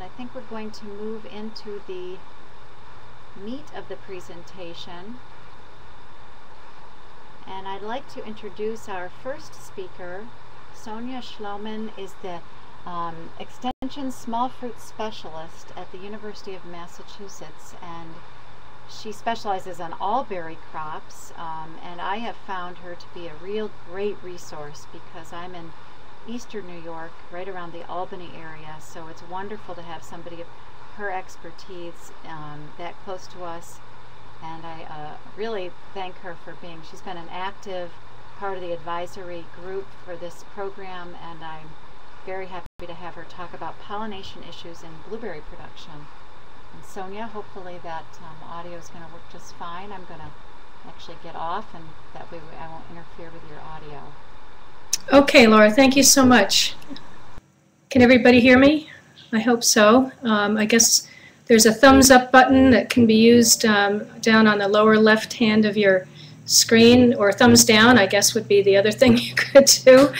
I think we're going to move into the meat of the presentation. And I'd like to introduce our first speaker. Sonia Schloemann is the Extension Small Fruit Specialist at the University of Massachusetts, and she specializes on all berry crops, and I have found her to be a real great resource because I'm in Eastern New York, right around the Albany area, so it's wonderful to have somebody of her expertise that close to us. And I really thank her for she's been an active part of the advisory group for this program, and I'm very happy to have her talk about pollination issues in blueberry production. And Sonia, hopefully that audio is going to work just fine. I'm going to actually get off, and that way I won't interfere with your audio. Okay, Laura, thank you so much. Can everybody hear me? I hope so. I guess there's a thumbs up button that can be used down on the lower left hand of your screen, or thumbs down, I guess, would be the other thing you could do.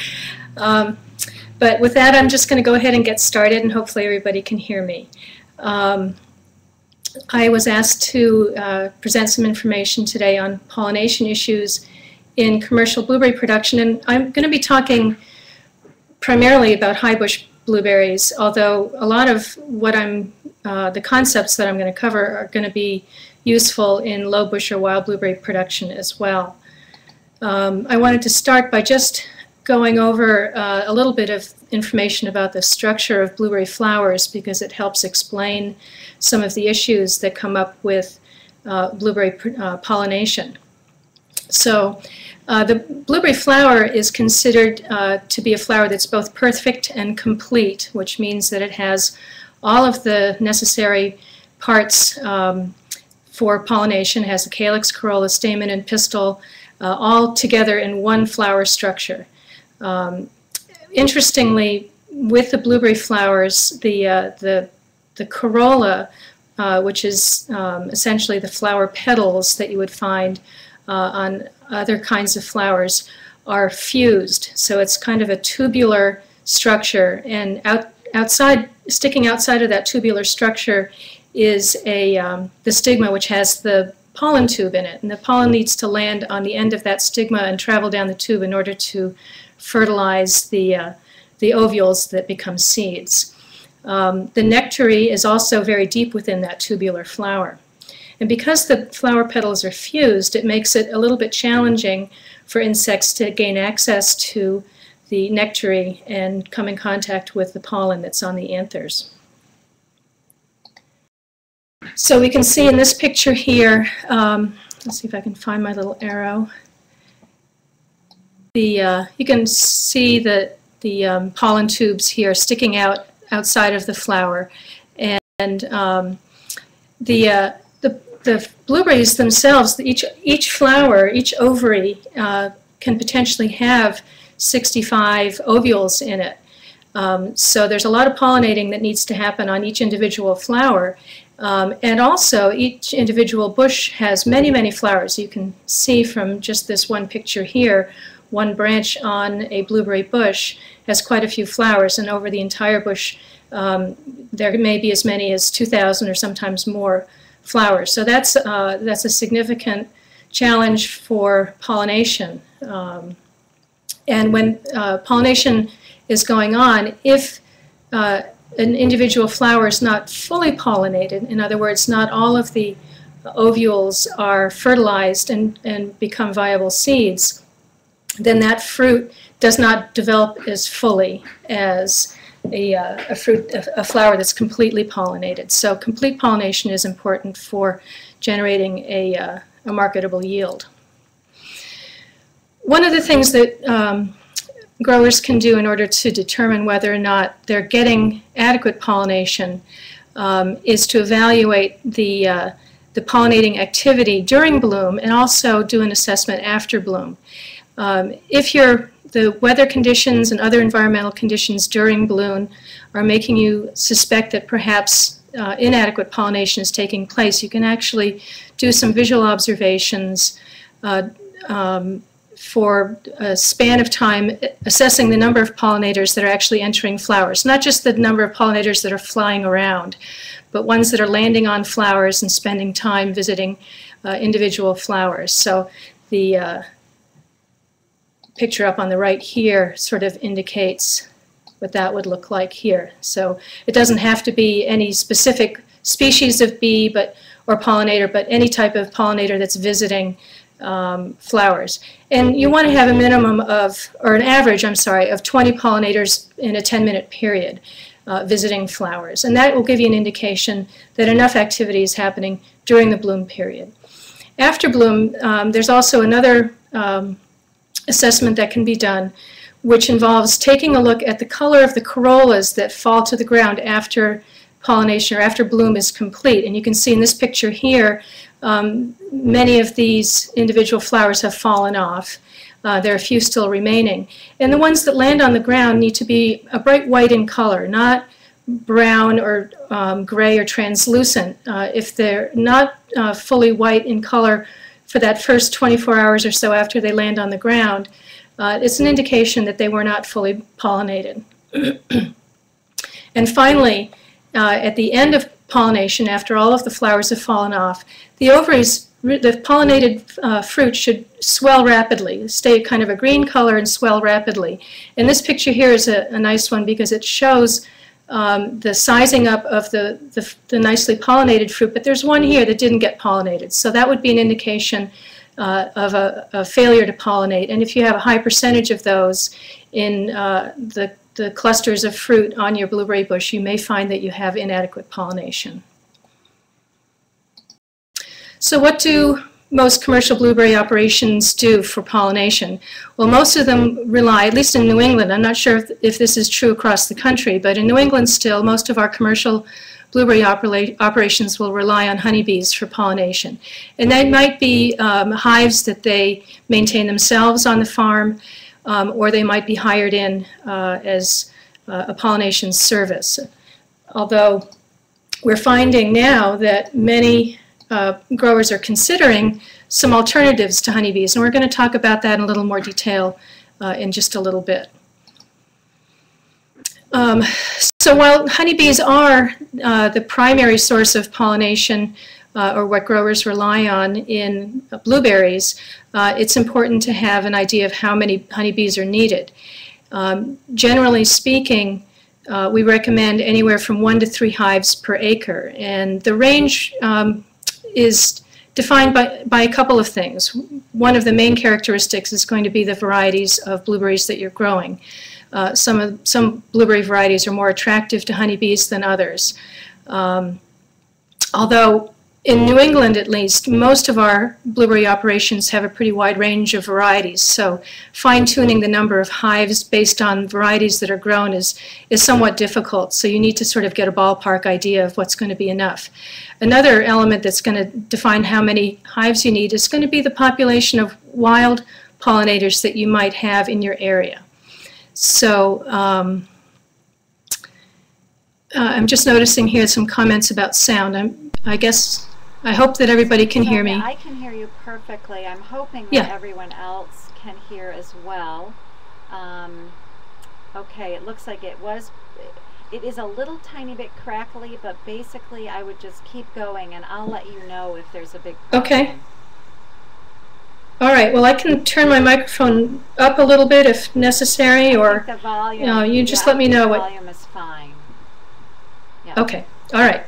But with that, I'm just going to go ahead and get started, and hopefully everybody can hear me. I was asked to present some information today on pollination issues in commercial blueberry production, and I'm going to be talking primarily about high bush blueberries, although a lot of what the concepts that I'm going to cover are going to be useful in low bush or wild blueberry production as well. I wanted to start by just going over a little bit of information about the structure of blueberry flowers, because it helps explain some of the issues that come up with blueberry pollination. So the blueberry flower is considered to be a flower that's both perfect and complete, which means that it has all of the necessary parts for pollination. It has a calyx, corolla, stamen, and pistil all together in one flower structure. Interestingly, with the blueberry flowers, the corolla, which is essentially the flower petals that you would find on other kinds of flowers, are fused. So it's kind of a tubular structure, and sticking outside of that tubular structure is the stigma, which has the pollen tube in it, and the pollen needs to land on the end of that stigma and travel down the tube in order to fertilize the ovules that become seeds. The nectary is also very deep within that tubular flower. And because the flower petals are fused, it makes it a little bit challenging for insects to gain access to the nectary and come in contact with the pollen that's on the anthers. So we can see in this picture here, let's see if I can find my little arrow. You can see the pollen tubes here sticking outside of the flower, and the blueberries themselves, each flower, each ovary can potentially have 65 ovules in it. So there's a lot of pollinating that needs to happen on each individual flower. And also, each individual bush has many, many flowers. You can see from just this one picture here, one branch on a blueberry bush has quite a few flowers, and over the entire bush there may be as many as 2,000 or sometimes more flowers. So that's a significant challenge for pollination. And when pollination is going on, if an individual flower is not fully pollinated, in other words, not all of the ovules are fertilized and become viable seeds, then that fruit does not develop as fully as a flower that's completely pollinated. So complete pollination is important for generating a marketable yield. One of the things that growers can do in order to determine whether or not they're getting adequate pollination is to evaluate the pollinating activity during bloom, and also do an assessment after bloom. If the weather conditions and other environmental conditions during bloom are making you suspect that perhaps inadequate pollination is taking place, you can actually do some visual observations for a span of time, assessing the number of pollinators that are actually entering flowers, not just the number of pollinators that are flying around, but ones that are landing on flowers and spending time visiting individual flowers. So the picture up on the right here sort of indicates what that would look like here. So it doesn't have to be any specific species of bee or pollinator, but any type of pollinator that's visiting flowers. And you want to have a minimum of, or an average, I'm sorry, of 20 pollinators in a 10-minute period visiting flowers. And that will give you an indication that enough activity is happening during the bloom period. After bloom, there's also another assessment that can be done, which involves taking a look at the color of the corollas that fall to the ground after pollination or after bloom is complete. And you can see in this picture here, many of these individual flowers have fallen off. There are a few still remaining. And the ones that land on the ground need to be a bright white in color, not brown or gray or translucent. If they're not fully white in color for that first 24 hours or so after they land on the ground, it's an indication that they were not fully pollinated. And finally, at the end of pollination, after all of the flowers have fallen off, the ovaries, the pollinated fruit should swell rapidly, stay kind of a green color and swell rapidly. And this picture here is a nice one because it shows the sizing up of the nicely pollinated fruit, but there's one here that didn't get pollinated. So that would be an indication of a failure to pollinate. And if you have a high percentage of those in the clusters of fruit on your blueberry bush, you may find that you have inadequate pollination. So what do most commercial blueberry operations do for pollination? Well, most of them rely, at least in New England, I'm not sure if this is true across the country, but in New England still, most of our commercial blueberry operations will rely on honeybees for pollination. And they might be hives that they maintain themselves on the farm, or they might be hired in as a pollination service. Although we're finding now that many growers are considering some alternatives to honeybees, and we're going to talk about that in a little more detail in just a little bit. So while honeybees are the primary source of pollination, or what growers rely on in blueberries, it's important to have an idea of how many honeybees are needed. Generally speaking, we recommend anywhere from 1 to 3 hives per acre, and the range is defined by a couple of things. One of the main characteristics is going to be the varieties of blueberries that you're growing. Some blueberry varieties are more attractive to honeybees than others. Although in New England, at least, most of our blueberry operations have a pretty wide range of varieties, so fine-tuning the number of hives based on varieties that are grown is somewhat difficult, so you need to sort of get a ballpark idea of what's going to be enough. Another element that's going to define how many hives you need is going to be the population of wild pollinators that you might have in your area. So I'm just noticing here some comments about sound. I hope that everybody can hear me. I can hear you perfectly. I'm hoping that everyone else can hear as well. Okay, it looks like it is a little tiny bit crackly, but basically I would just keep going and I'll let you know if there's a big problem. Okay. All right, well, I can turn my microphone up a little bit if necessary, or the volume, you just let me know what. The volume is fine. Yeah. Okay, all right.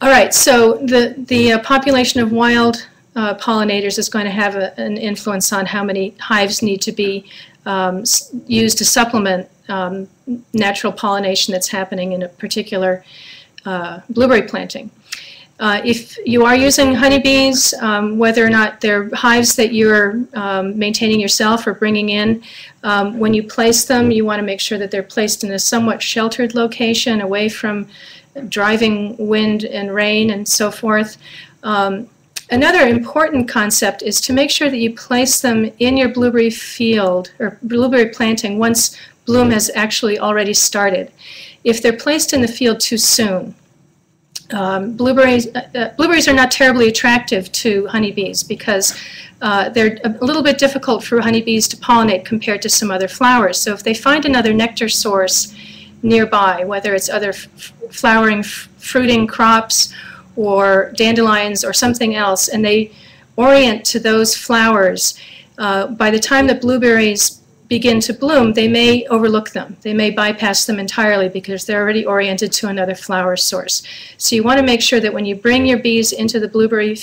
All right, so the population of wild pollinators is going to have an influence on how many hives need to be used to supplement natural pollination that's happening in a particular blueberry planting. If you are using honeybees, whether or not they're hives that you're maintaining yourself or bringing in, when you place them, you want to make sure that they're placed in a somewhat sheltered location away from driving wind and rain and so forth. Another important concept is to make sure that you place them in your blueberry field or blueberry planting once bloom has actually already started. If they're placed in the field too soon, Blueberries are not terribly attractive to honeybees because they're a little bit difficult for honeybees to pollinate compared to some other flowers. So if they find another nectar source nearby, whether it's other flowering, fruiting crops or dandelions or something else, and they orient to those flowers, by the time the blueberries begin to bloom, they may overlook them. They may bypass them entirely because they're already oriented to another flower source. So you want to make sure that when you bring your bees into the blueberry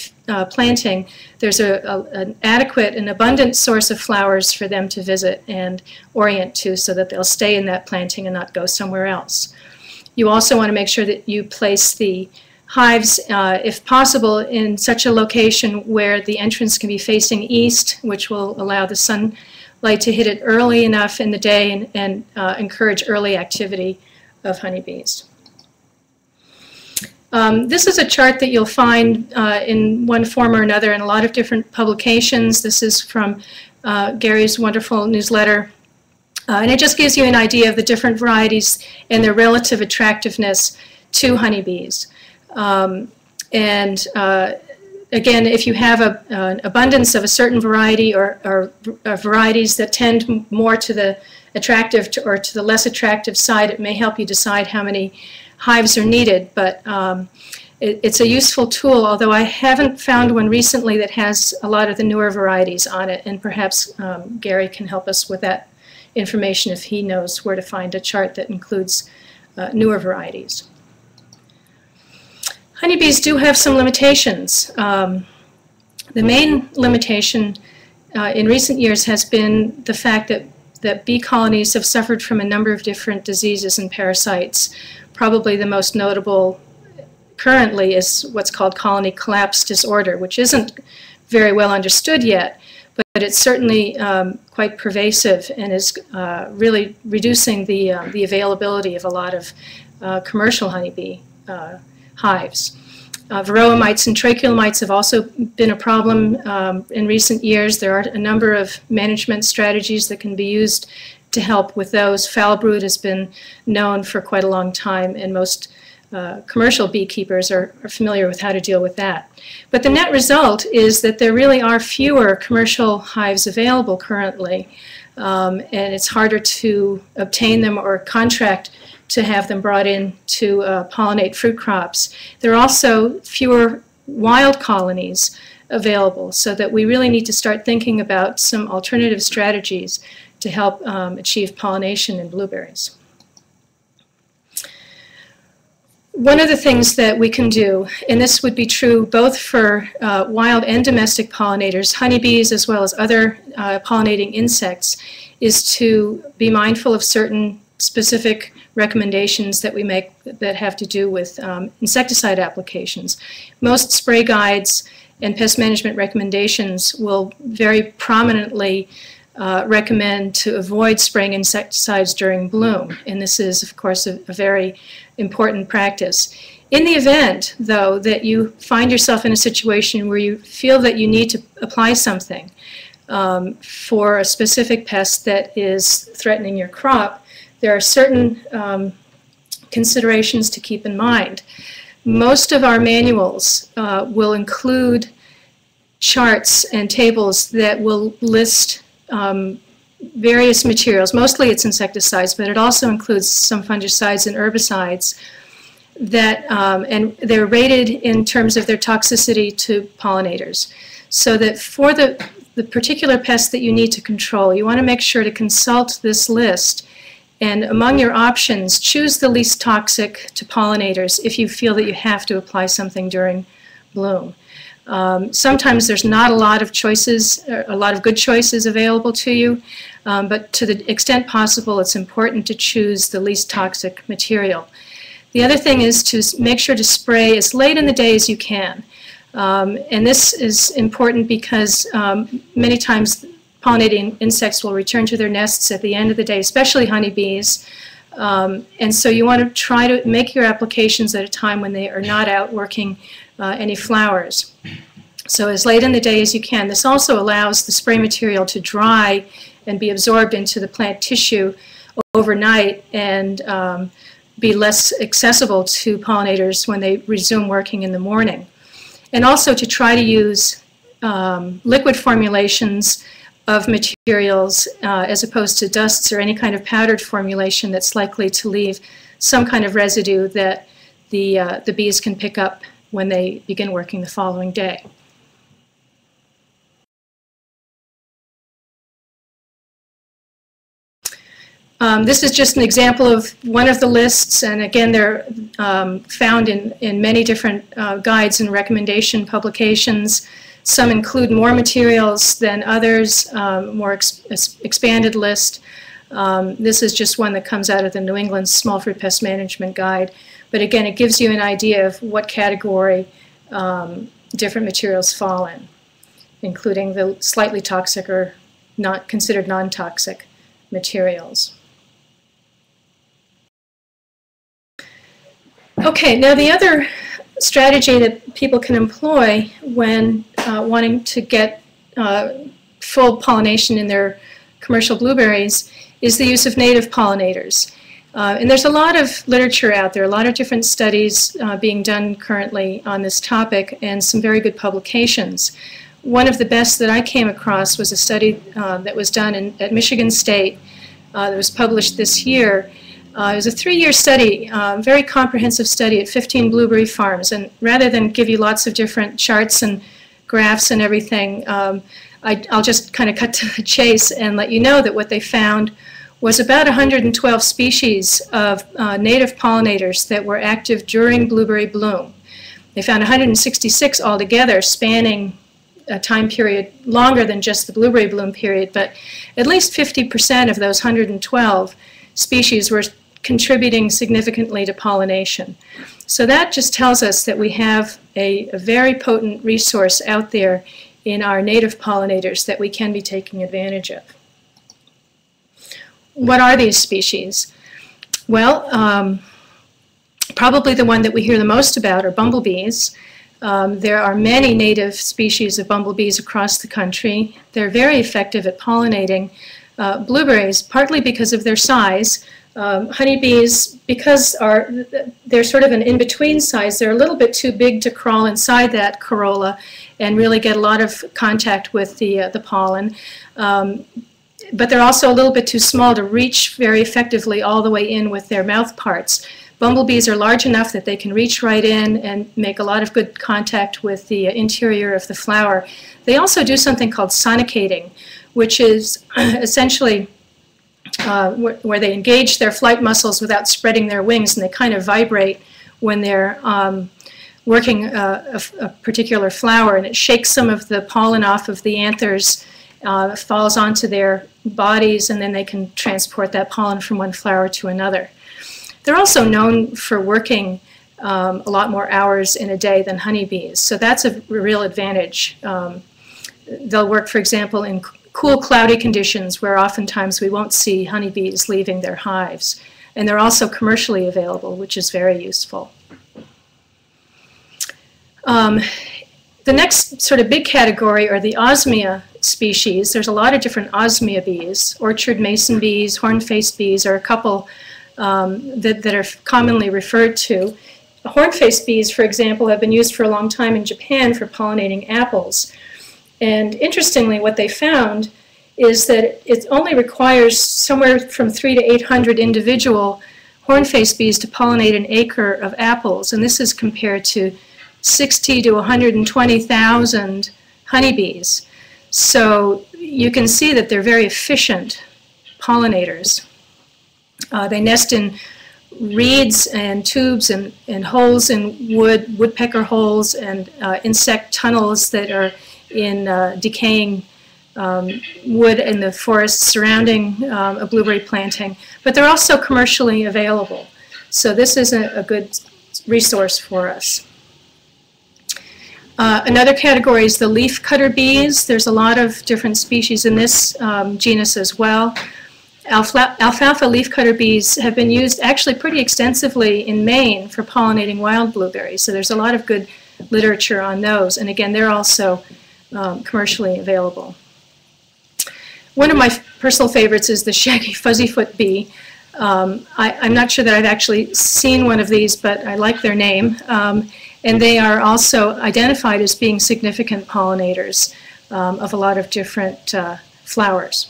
planting, there's an adequate and abundant source of flowers for them to visit and orient to so that they'll stay in that planting and not go somewhere else. You also want to make sure that you place the hives, if possible, in such a location where the entrance can be facing east, which will allow the sunlight to hit it early enough in the day and encourage early activity of honeybees. This is a chart that you'll find in one form or another in a lot of different publications. This is from Gary's wonderful newsletter. And it just gives you an idea of the different varieties and their relative attractiveness to honeybees. Again, if you have an abundance of a certain variety or varieties that tend more to the attractive or to the less attractive side, it may help you decide how many hives are needed. But it's a useful tool, although I haven't found one recently that has a lot of the newer varieties on it, and perhaps Gary can help us with that information if he knows where to find a chart that includes newer varieties. Honeybees do have some limitations. The main limitation in recent years has been the fact that bee colonies have suffered from a number of different diseases and parasites. Probably the most notable currently is what's called colony collapse disorder, which isn't very well understood yet, but it's certainly quite pervasive and is really reducing the availability of a lot of commercial honeybee hives. Varroa mites and tracheal mites have also been a problem in recent years. There are a number of management strategies that can be used to help with those. Foul brood has been known for quite a long time, and most commercial beekeepers are familiar with how to deal with that. But the net result is that there really are fewer commercial hives available currently, and it's harder to obtain them or contract to have them brought in to pollinate fruit crops. There are also fewer wild colonies available, so that we really need to start thinking about some alternative strategies to help achieve pollination in blueberries. One of the things that we can do, and this would be true both for wild and domestic pollinators, honeybees as well as other pollinating insects, is to be mindful of certain specific recommendations that we make that have to do with insecticide applications. Most spray guides and pest management recommendations will very prominently recommend to avoid spraying insecticides during bloom, and this is, of course, a very important practice. In the event, though, that you find yourself in a situation where you feel that you need to apply something for a specific pest that is threatening your crop, there are certain considerations to keep in mind. Most of our manuals will include charts and tables that will list various materials. Mostly it's insecticides, but it also includes some fungicides and herbicides that, and they're rated in terms of their toxicity to pollinators. So that for the particular pest that you need to control, you want to make sure to consult this list, and among your options, choose the least toxic to pollinators if you feel that you have to apply something during bloom. Sometimes there's not a lot of choices, a lot of good choices available to you, but to the extent possible, it's important to choose the least toxic material. The other thing is to make sure to spray as late in the day as you can. And this is important because many times pollinating insects will return to their nests at the end of the day, especially honeybees. And so you want to try to make your applications at a time when they are not out working any flowers. So as late in the day as you can. This also allows the spray material to dry and be absorbed into the plant tissue overnight and be less accessible to pollinators when they resume working in the morning. And also to try to use liquid formulations of materials as opposed to dusts or any kind of powdered formulation that's likely to leave some kind of residue that the bees can pick up when they begin working the following day. This is just an example of one of the lists, and again, they're found in many different guides and recommendation publications. Some include more materials than others, more expanded list. This is just one that comes out of the New England Small Fruit Pest Management Guide. But again, it gives you an idea of what category different materials fall in, including the slightly toxic or not considered non-toxic materials. Okay, now the other strategy that people can employ when wanting to get full pollination in their commercial blueberries is the use of native pollinators. And there's a lot of literature out there, a lot of different studies being done currently on this topic, and some very good publications. One of the best that I came across was a study that was done at Michigan State that was published this year. It was a 3-year study, very comprehensive study at 15 blueberry farms. And rather than give you lots of different charts and graphs and everything, I'll just kind of cut to the chase and let you know that what they found was about 112 species of native pollinators that were active during blueberry bloom. They found 166 altogether, spanning a time period longer than just the blueberry bloom period, but at least 50% of those 112 species were contributing significantly to pollination. So that just tells us that we have a very potent resource out there in our native pollinators that we can be taking advantage of. What are these species? Well, probably the one that we hear the most about are bumblebees. There are many native species of bumblebees across the country. They're very effective at pollinating blueberries, partly because of their size. Honeybees, because they're sort of an in-between size, they're a little bit too big to crawl inside that corolla and really get a lot of contact with the pollen. But they're also a little bit too small to reach very effectively all the way in with their mouth parts. Bumblebees are large enough that they can reach right in and make a lot of good contact with the interior of the flower. They also do something called sonicating, which is essentially where they engage their flight muscles without spreading their wings, and they kind of vibrate when they're working a particular flower, and it shakes some of the pollen off of the anthers, falls onto their bodies, and then they can transport that pollen from one flower to another. They're also known for working a lot more hours in a day than honeybees, so that's a real advantage. They'll work, for example, in cool, cloudy conditions where oftentimes we won't see honeybees leaving their hives. And they're also commercially available, which is very useful. The next sort of big category are the Osmia species. There's a lot of different Osmia bees. Orchard mason bees, horn-faced bees are a couple that are commonly referred to. Horn-faced bees, for example, have been used for a long time in Japan for pollinating apples. And interestingly, what they found is that it only requires somewhere from 300 to 800 individual horn-faced bees to pollinate an acre of apples. And this is compared to 60 to 120,000 honeybees. So you can see that they're very efficient pollinators. They nest in reeds and tubes and holes in woodpecker holes, and insect tunnels that are in decaying wood in the forests surrounding a blueberry planting. But they're also commercially available. So this is a good resource for us. Another category is the leafcutter bees. There's a lot of different species in this genus as well. Alfalfa leafcutter bees have been used actually pretty extensively in Maine for pollinating wild blueberries. So there's a lot of good literature on those. And again, they're also commercially available. One of my personal favorites is the shaggy fuzzyfoot bee. I'm not sure that I've actually seen one of these, but I like their name. And they are also identified as being significant pollinators of a lot of different flowers.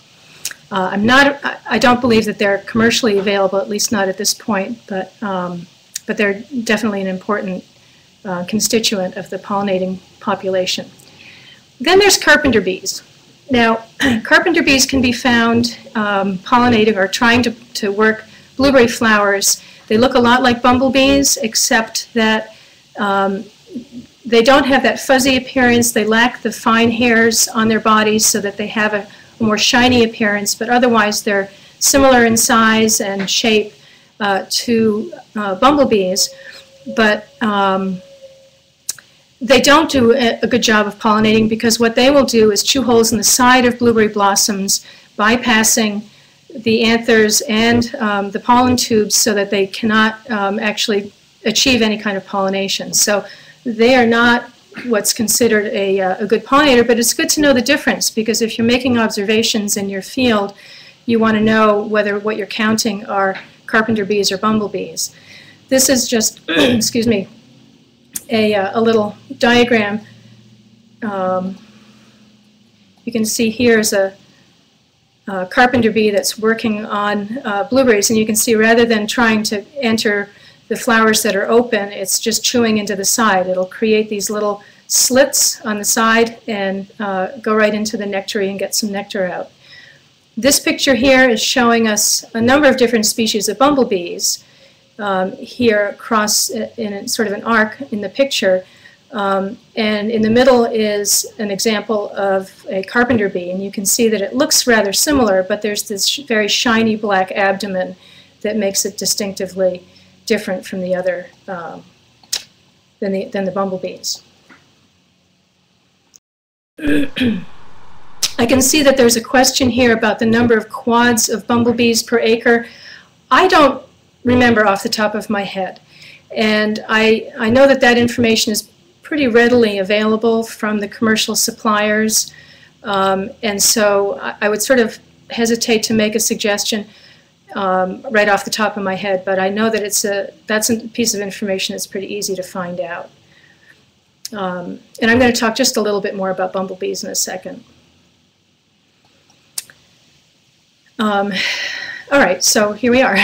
I don't believe that they're commercially available, at least not at this point, but they're definitely an important constituent of the pollinating population. Then there's carpenter bees. Now, carpenter bees can be found pollinating or trying to work blueberry flowers. They look a lot like bumblebees, except that they don't have that fuzzy appearance. They lack the fine hairs on their bodies so that they have a more shiny appearance, but otherwise they're similar in size and shape to bumblebees. But they don't do a good job of pollinating, because what they will do is chew holes in the side of blueberry blossoms, bypassing the anthers and the pollen tubes so that they cannot actually achieve any kind of pollination. So they are not what's considered a good pollinator, but it's good to know the difference, because if you're making observations in your field, you want to know whether what you're counting are carpenter bees or bumblebees. This is just, excuse me, a little diagram. You can see here is a carpenter bee that's working on blueberries, and you can see rather than trying to enter the flowers that are open, it's just chewing into the side. It'll create these little slits on the side and go right into the nectary and get some nectar out. This picture here is showing us a number of different species of bumblebees here across in sort of an arc in the picture. And in the middle is an example of a carpenter bee, and you can see that it looks rather similar, but there's this very shiny black abdomen that makes it distinctively different from the other, than the bumblebees. I can see that there's a question here about the number of quads of bumblebees per acre. I don't remember off the top of my head, and I know that that information is pretty readily available from the commercial suppliers, and so I would sort of hesitate to make a suggestion right off the top of my head, but I know that that's a piece of information that's pretty easy to find out. And I'm going to talk just a little bit more about bumblebees in a second. All right, so here we are.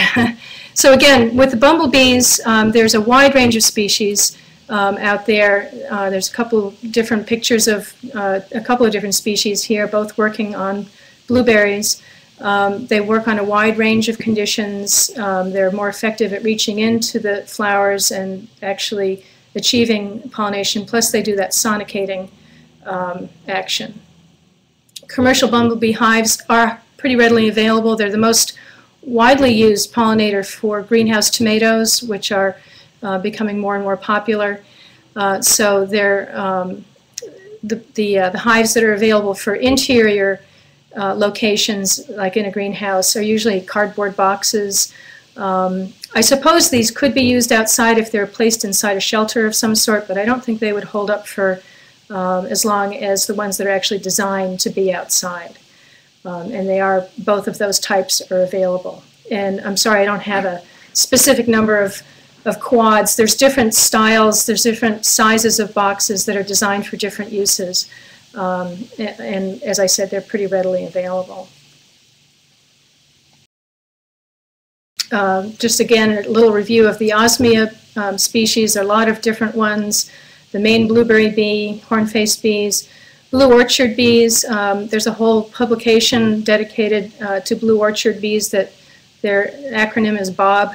So again, with the bumblebees, there's a wide range of species out there. There's a couple different pictures of a couple of different species here, both working on blueberries. They work on a wide range of conditions. They're more effective at reaching into the flowers and actually achieving pollination, plus they do that sonicating action. Commercial bumblebee hives are pretty readily available. They're the most widely used pollinator for greenhouse tomatoes, which are becoming more and more popular. So they're the hives that are available for interior locations, like in a greenhouse, are usually cardboard boxes. I suppose these could be used outside if they're placed inside a shelter of some sort, but I don't think they would hold up for as long as the ones that are actually designed to be outside. And they are, both of those types are available. And I'm sorry, I don't have a specific number of quads. There's different styles, there's different sizes of boxes that are designed for different uses. And as I said, they're pretty readily available. Just again, a little review of the Osmia species. There are a lot of different ones. The Maine blueberry bee, horn-faced bees, blue orchard bees. There's a whole publication dedicated to blue orchard bees that their acronym is BOB.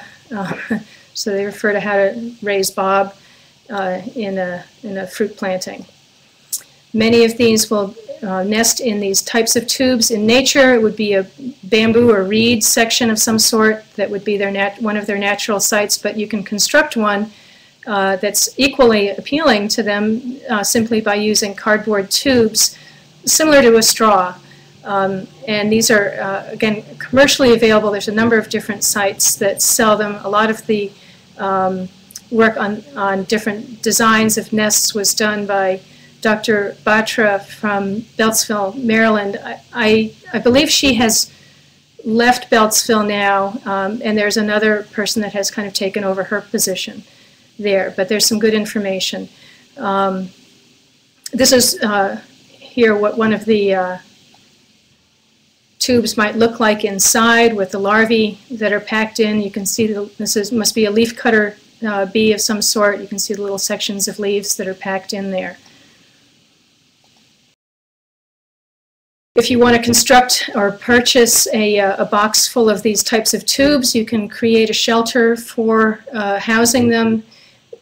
So they refer to how to raise bob in a fruit planting. Many of these will nest in these types of tubes. In nature, it would be a bamboo or reed section of some sort that would be one of their natural sites, but you can construct one that's equally appealing to them simply by using cardboard tubes similar to a straw. And these are, again, commercially available. There's a number of different sites that sell them. A lot of the work on different designs of nests was done by Dr. Batra from Beltsville, Maryland. I believe she has left Beltsville now, and there's another person that has kind of taken over her position there, but there's some good information. This is here what one of the tubes might look like inside with the larvae that are packed in. You can see must be a leafcutter bee of some sort. You can see the little sections of leaves that are packed in there. If you want to construct or purchase a box full of these types of tubes, you can create a shelter for housing them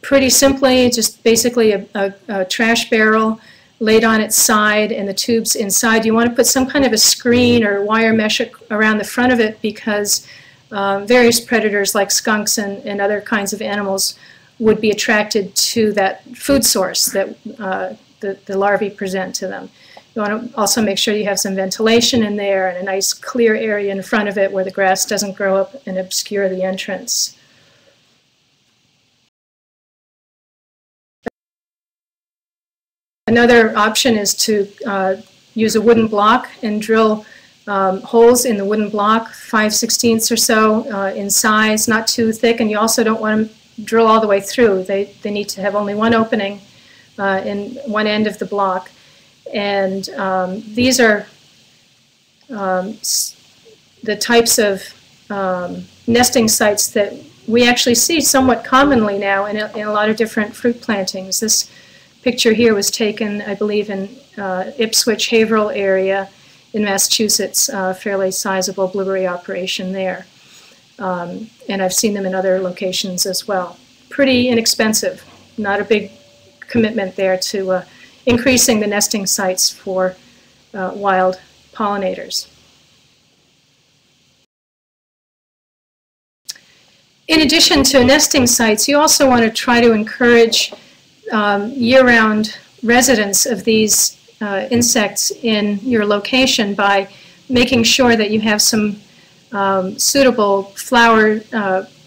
pretty simply, just basically a trash barrel laid on its side and the tubes inside. You want to put some kind of a screen or wire mesh around the front of it because various predators like skunks and other kinds of animals would be attracted to that food source that the larvae present to them. You want to also make sure you have some ventilation in there and a nice clear area in front of it where the grass doesn't grow up and obscure the entrance. Another option is to use a wooden block and drill holes in the wooden block, 5/16 or so in size, not too thick, and you also don't want to drill all the way through. They need to have only one opening in one end of the block. And these are the types of nesting sites that we actually see somewhat commonly now in a lot of different fruit plantings. This picture here was taken, I believe, in Ipswich, Haverhill area in Massachusetts, fairly sizable blueberry operation there. And I've seen them in other locations as well. Pretty inexpensive, not a big commitment there to increasing the nesting sites for wild pollinators. In addition to nesting sites, you also want to try to encourage year-round residence of these insects in your location by making sure that you have some suitable flower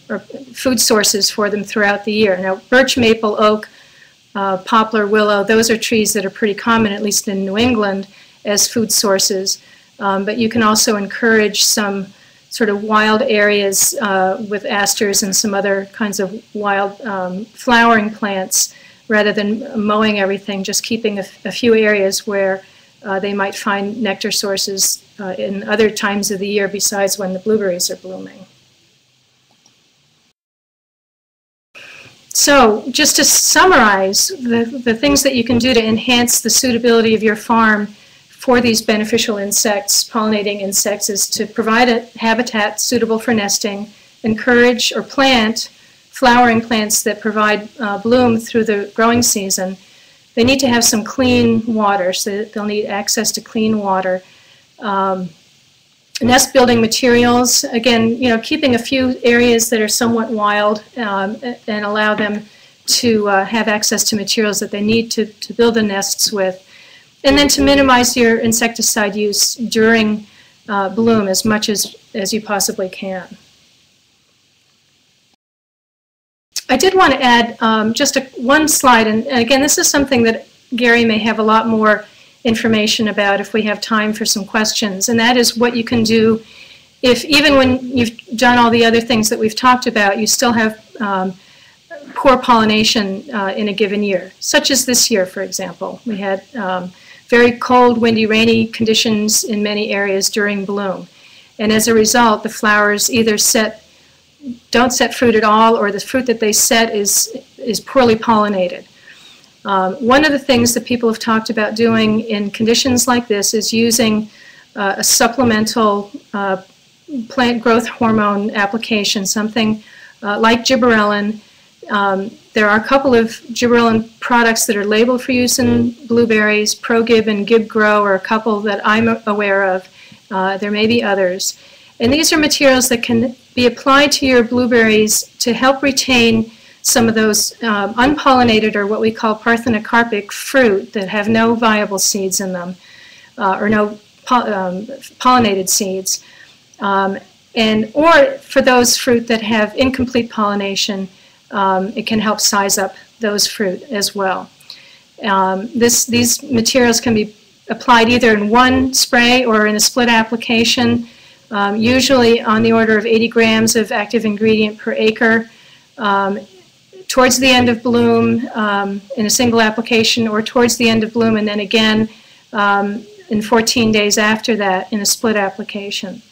or food sources for them throughout the year. Now, birch, maple, oak, poplar, willow, those are trees that are pretty common, at least in New England, as food sources. But you can also encourage some sort of wild areas with asters and some other kinds of wild flowering plants rather than mowing everything, just keeping a few areas where they might find nectar sources in other times of the year besides when the blueberries are blooming. So just to summarize, the things that you can do to enhance the suitability of your farm for these beneficial insects, pollinating insects, is to provide a habitat suitable for nesting, encourage or plant flowering plants that provide bloom through the growing season. They need to have some clean water, so they'll need access to clean water. Nest building materials, again, keeping a few areas that are somewhat wild and allow them to have access to materials that they need to build the nests with. And then to minimize your insecticide use during bloom as much as you possibly can. I did want to add just one slide, and again, this is something that Gary may have a lot more information about if we have time for some questions, and that is what you can do if, even when you've done all the other things that we've talked about, you still have poor pollination in a given year, such as this year, for example. We had very cold, windy, rainy conditions in many areas during bloom, and as a result, the flowers either don't set fruit at all, or the fruit that they set is poorly pollinated. One of the things that people have talked about doing in conditions like this is using a supplemental plant growth hormone application, something like gibberellin. There are a couple of gibberellin products that are labeled for use in blueberries. ProGib and GibGrow are a couple that I'm aware of. There may be others. And these are materials that can be applied to your blueberries to help retain some of those unpollinated, or what we call parthenocarpic fruit, that have no viable seeds in them, or no pollinated seeds. Or for those fruit that have incomplete pollination, it can help size up those fruit as well. These materials can be applied either in one spray or in a split application. usually on the order of 80 grams of active ingredient per acre, towards the end of bloom in a single application, or towards the end of bloom and then again in 14 days after that in a split application.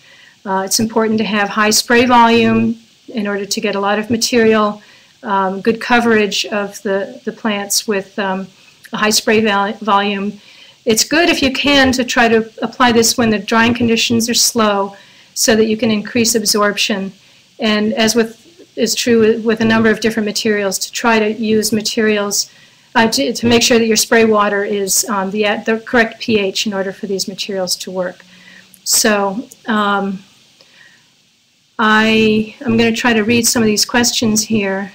It's important to have high spray volume in order to get a lot of material, good coverage of the plants with a high spray volume. It's good if you can to try to apply this when the drying conditions are slow so that you can increase absorption. And as is true with a number of different materials, to try to use materials to make sure that your spray water is the correct pH in order for these materials to work. So I'm going to try to read some of these questions here.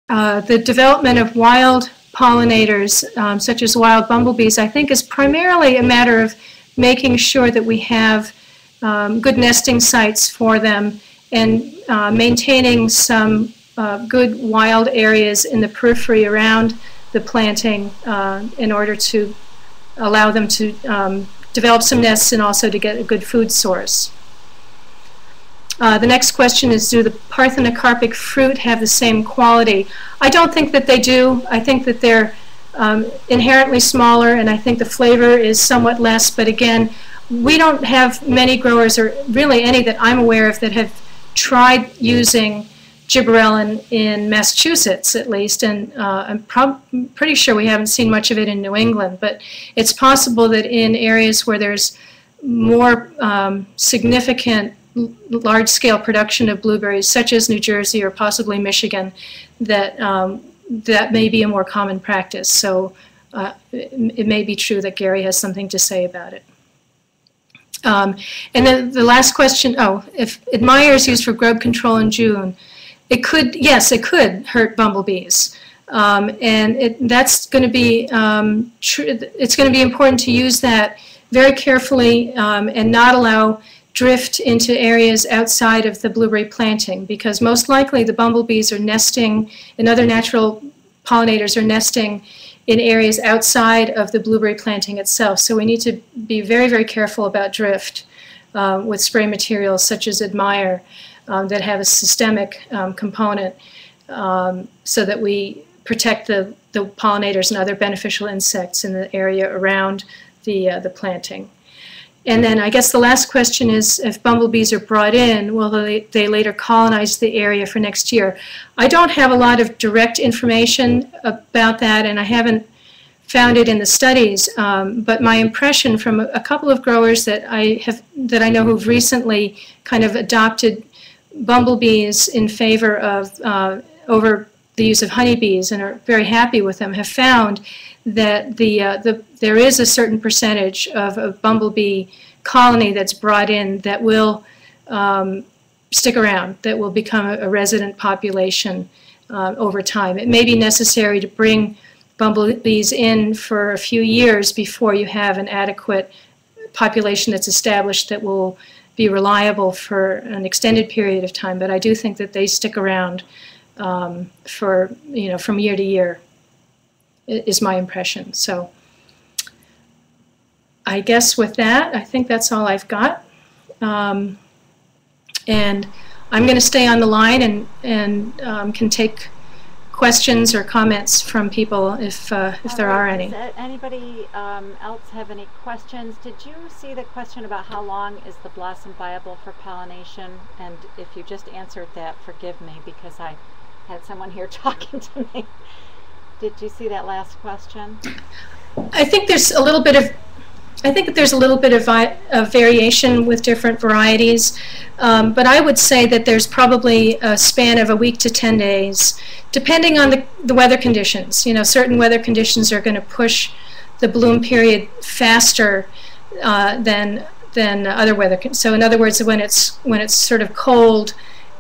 The development of wild pollinators, such as wild bumblebees, I think is primarily a matter of making sure that we have good nesting sites for them and maintaining some good wild areas in the periphery around the planting in order to allow them to develop some nests and also to get a good food source. The next question is, do the parthenocarpic fruit have the same quality? I don't think that they do. I think that they're inherently smaller, and I think the flavor is somewhat less, but again, we don't have many growers, or really any that I'm aware of, that have tried using gibberellin in Massachusetts, at least, and I'm pretty sure we haven't seen much of it in New England, but it's possible that in areas where there's more significant large-scale production of blueberries, such as New Jersey or possibly Michigan, that that may be a more common practice. So it may be true that Gary has something to say about it. And then the last question, if Admire is used for grub control in June, it could, yes, it could hurt bumblebees. And that's going to be it's going to be important to use that very carefully and not allow drift into areas outside of the blueberry planting, because most likely the bumblebees are nesting, and other natural pollinators are nesting in areas outside of the blueberry planting itself. So we need to be very, very careful about drift with spray materials such as Admire that have a systemic component so that we protect the pollinators and other beneficial insects in the area around the planting. And then I guess the last question is, if bumblebees are brought in, will they later colonize the area for next year? I don't have a lot of direct information about that, and I haven't found it in the studies, but my impression from a couple of growers that I know who've recently kind of adopted bumblebees in favor of over the use of honeybees and are very happy with them, have found that there is a certain percentage of a bumblebee colony that's brought in that will stick around, that will become a resident population over time. It may be necessary to bring bumblebees in for a few years before you have an adequate population that's established that will be reliable for an extended period of time, but I do think that they stick around for, from year to year, is my impression. So I guess with that, I think that's all I've got. And I'm going to stay on the line and can take questions or comments from people if there are any. Does anybody else have any questions? Did you see the question about how long is the blossom viable for pollination? And if you just answered that, forgive me, because I had someone here talking to me. Did you see that last question? I think there's a little bit of variation with different varieties, but I would say that there's probably a span of a week to 10 days, depending on the weather conditions. Certain weather conditions are going to push the bloom period faster than other weather. So in other words, when it's sort of cold,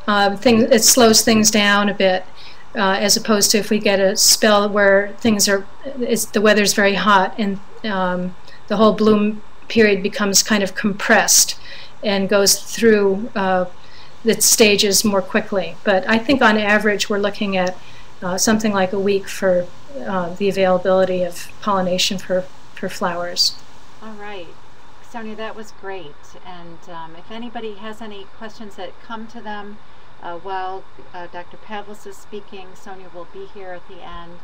it slows things down a bit. As opposed to if we get a spell where the weather's very hot and the whole bloom period becomes kind of compressed and goes through the stages more quickly. But I think on average we're looking at something like a week for the availability of pollination for flowers. All right. Sonia, that was great. And if anybody has any questions that come to them while Dr. Pavlis is speaking, Sonia will be here at the end,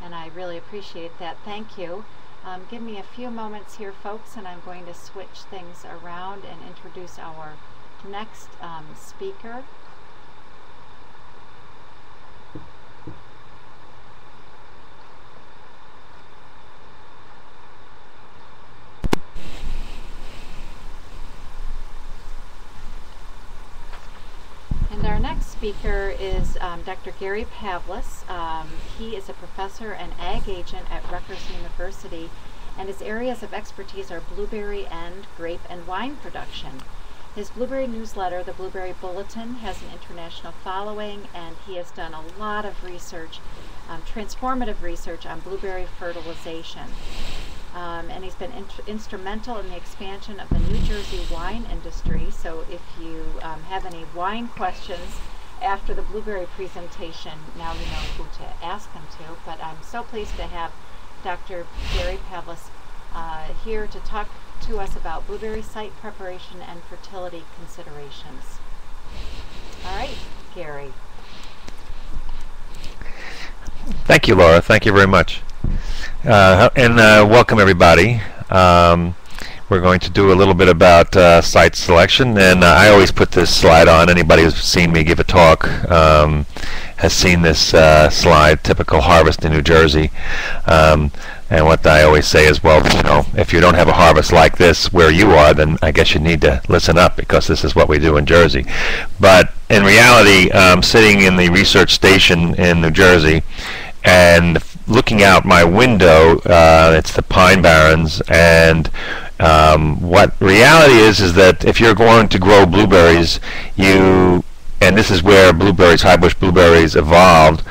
and I really appreciate that. Thank you. Give me a few moments here, folks, and I'm going to switch things around and introduce our next speaker. And our next speaker is Dr. Gary Pavlis. He is a professor and ag agent at Rutgers University, and his areas of expertise are blueberry and grape and wine production. His blueberry newsletter, the Blueberry Bulletin, has an international following, and he has done a lot of research, transformative research on blueberry fertilization. And he's been instrumental in the expansion of the New Jersey wine industry. So if you have any wine questions after the blueberry presentation, now you know who to ask them to. But I'm so pleased to have Dr. Gary Pavlis here to talk to us about blueberry site preparation and fertility considerations. All right, Gary. Thank you, Laura. Thank you very much. And welcome everybody. We're going to do a little bit about site selection, and I always put this slide on. Anybody who's seen me give a talk has seen this slide, typical harvest in New Jersey. And what I always say is, well, you know, if you don't have a harvest like this where you are, then I guess you need to listen up, because this is what we do in Jersey. But in reality, sitting in the research station in New Jersey and looking out my window, it's the Pine Barrens, and what reality is that if you're going to grow blueberries, and this is where blueberries, high bush blueberries evolved,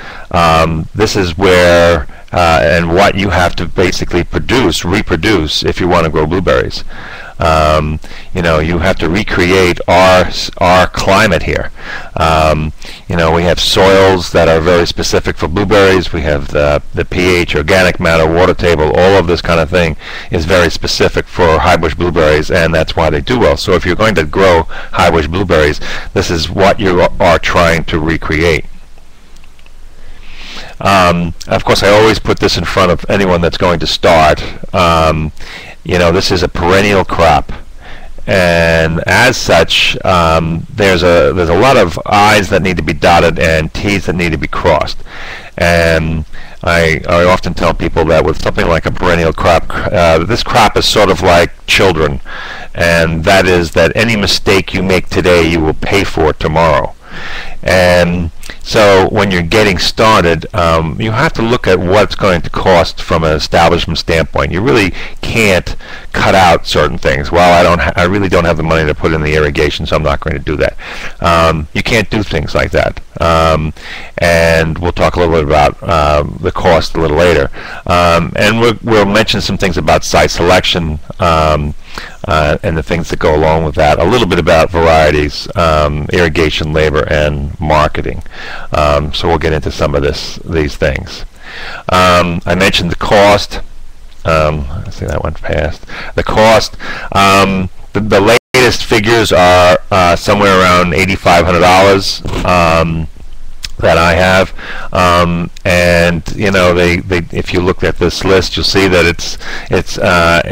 this is where and what you have to basically reproduce if you want to grow blueberries. You know, you have to recreate our climate here. You know, we have soils that are very specific for blueberries. We have the pH, organic matter, water table, all of this kind of thing is very specific for high bush blueberries, and that's why they do well. So if you're going to grow high bush blueberries, this is what you are trying to recreate. Of course, I always put this in front of anyone that's going to start. You know, this is a perennial crop, and as such, there's a lot of I's that need to be dotted and T's that need to be crossed. And I often tell people that with something like a perennial crop, this crop is sort of like children, and that is that any mistake you make today, you will pay for tomorrow. And so when you're getting started, you have to look at what it's going to cost from an establishment standpoint. You really can't cut out certain things. Well, I really don't have the money to put in the irrigation, so I'm not going to do that. You can't do things like that. And we'll talk a little bit about the cost a little later. And we'll mention some things about site selection and the things that go along with that. A little bit about varieties, irrigation, labor, and marketing. So we'll get into some of these things. I mentioned the cost. I see that one passed. The cost. The latest figures are somewhere around $8,500 that I have, and you know, if you look at this list, you'll see that it's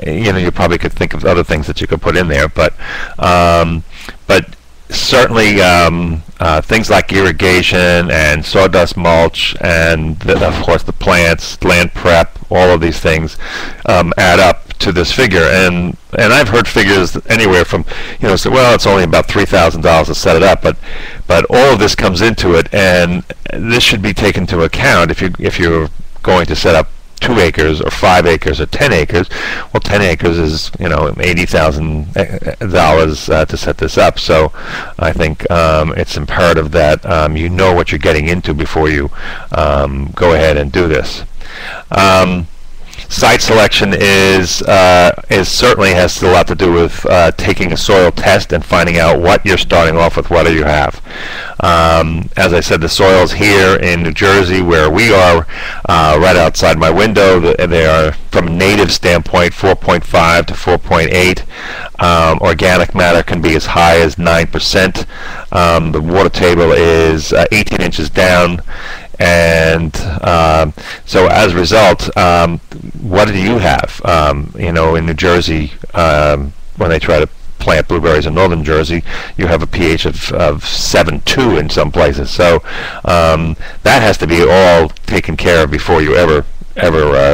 you know, you probably could think of other things that you could put in there, but certainly things like irrigation and sawdust mulch, and of course the plants, land prep, all of these things add up to this figure. And I've heard figures anywhere from, you know, so, well, it's only about $3,000 to set it up, but all of this comes into it, and this should be taken into account if you're going to set up 2 acres or 5 acres or 10 acres. Well, 10 acres is, you know, $80,000 to set this up. So I think it's imperative that you know what you're getting into before you go ahead and do this. Site selection is certainly has a lot to do with taking a soil test and finding out what you're starting off with, what do you have. As I said, the soils here in New Jersey, where we are, right outside my window, they are, from a native standpoint, 4.5 to 4.8. Organic matter can be as high as 9%. The water table is 18 inches down. And so as a result, what do you have? You know, in New Jersey, when they try to plant blueberries in northern Jersey, you have a pH of 7.2 in some places. So that has to be all taken care of before you ever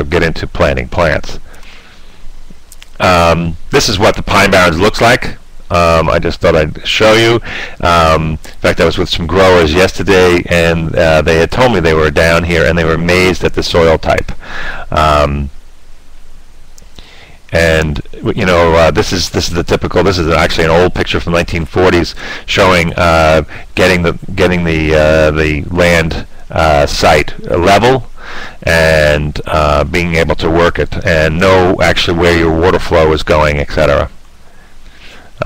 get into planting plants. This is what the Pine Barrens looks like. I just thought I'd show you. In fact, I was with some growers yesterday, and they had told me they were down here, and they were amazed at the soil type. And you know, this is the typical. This is actually an old picture from the 1940s showing getting the land site level and being able to work it and know actually where your water flow is going, etc.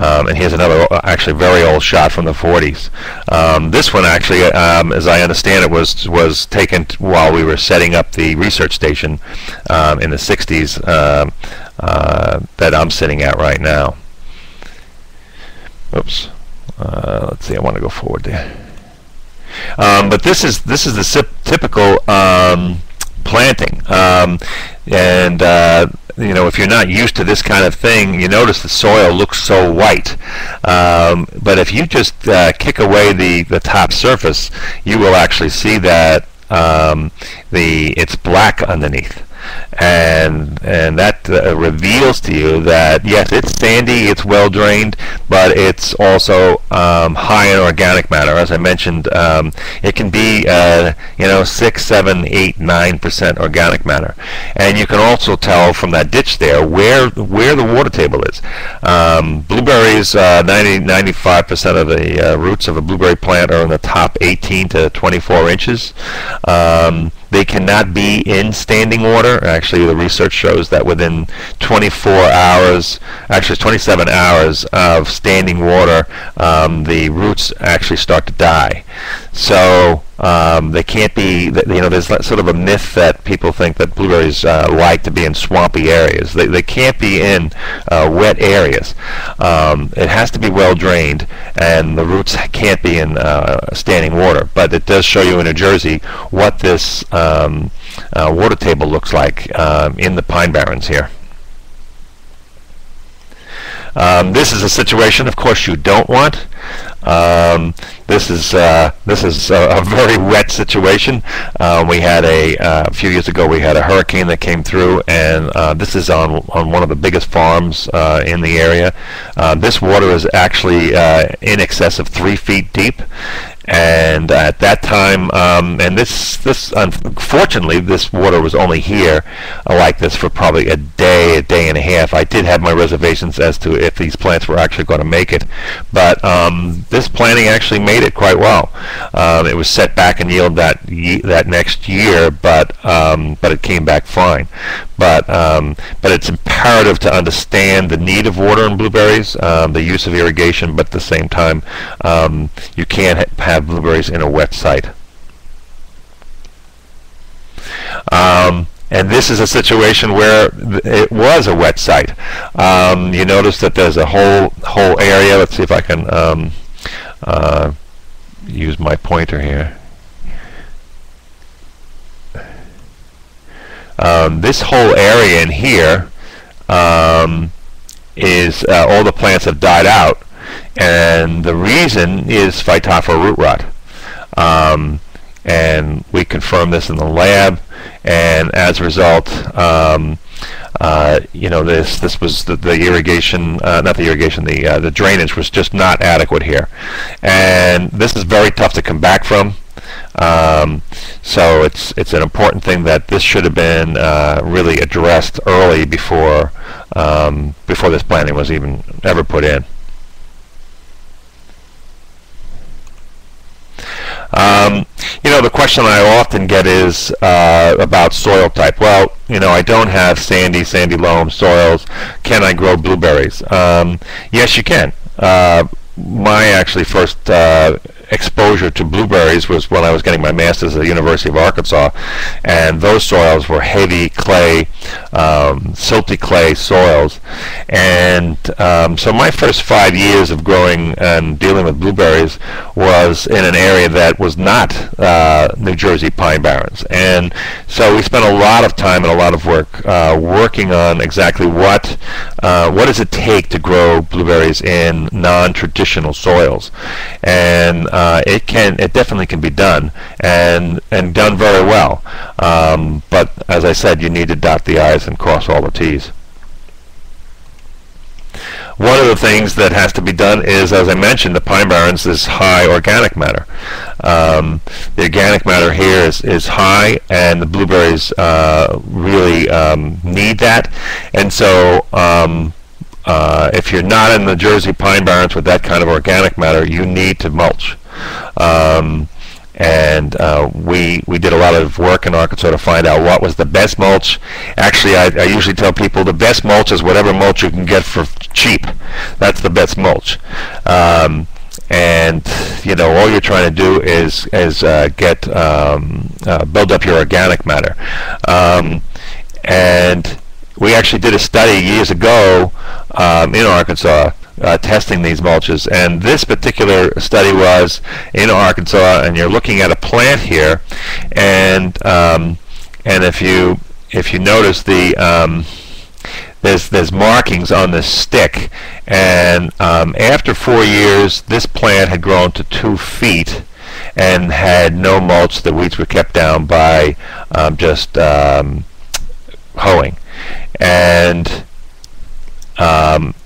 And here's another actually very old shot from the 40s. This one actually, as I understand it, was taken while we were setting up the research station in the 60s that I'm sitting at right now. Oops. Let's see. I want to go forward there. But this is the typical planting, and you know, if you're not used to this kind of thing, you notice the soil looks so white. But if you just kick away the top surface, you will actually see that it's black underneath. And that reveals to you that yes, it's sandy, it's well drained, but it's also high in organic matter. As I mentioned, it can be you know, 6, 7, 8, 9% organic matter, and you can also tell from that ditch there where the water table is. Blueberries, 95% of the roots of a blueberry plant are in the top 18 to 24 inches. They cannot be in standing water. Actually, the research shows that within 24 hours, actually 27 hours of standing water, the roots actually start to die. So they can't be, you know, there's sort of a myth that people think that blueberries like to be in swampy areas. They can't be in wet areas. It has to be well drained, and the roots can't be in standing water. But it does show you in New Jersey what this water table looks like in the Pine Barrens here. This is a situation, of course, you don't want. This is a very wet situation. We had a few years ago. We had a hurricane that came through, and this is on one of the biggest farms in the area. This water is actually in excess of 3 feet deep. And at that time, and this unfortunately, this water was only here like this for probably a day and a half. I did have my reservations as to if these plants were actually going to make it, but this planting actually made it quite well. It was set back in yield that next year, but it came back fine. But it's imperative to understand the need of water in blueberries, the use of irrigation, but at the same time, you can't have blueberries in a wet site. And this is a situation where it was a wet site. You notice that there's a whole area. Let's see if I can use my pointer here. This whole area in here is all the plants have died out, and the reason is Phytophthora root rot. And we confirmed this in the lab, and as a result, you know, this was the irrigation, not the irrigation, the drainage was just not adequate here, and this is very tough to come back from. So it's an important thing that this should have been really addressed early before this planting was even ever put in. You know, the question I often get is about soil type. Well, you know, I don't have sandy loam soils. Can I grow blueberries? Yes, you can. My actually first exposure to blueberries was when I was getting my master's at the University of Arkansas, and those soils were heavy clay, silty clay soils. And so my first 5 years of growing and dealing with blueberries was in an area that was not New Jersey pine barrens. And so we spent a lot of time and a lot of work working on exactly what does it take to grow blueberries in non-traditional soils. And it definitely can be done, and done very well. But as I said, you need to dot the I's and cross all the T's. One of the things that has to be done is, as I mentioned, the pine barrens is high organic matter. The organic matter here is high, and the blueberries really need that. And so if you're not in the Jersey pine barrens with that kind of organic matter, you need to mulch. We did a lot of work in Arkansas to find out what was the best mulch. Actually, I usually tell people the best mulch is whatever mulch you can get for cheap. That's the best mulch. And you know, all you're trying to do is build up your organic matter. And we actually did a study years ago in Arkansas testing these mulches, and this particular study was in Arkansas, and you're looking at a plant here, and if you notice there's markings on this stick, and after 4 years this plant had grown to 2 feet and had no mulch. The weeds were kept down by just hoeing, and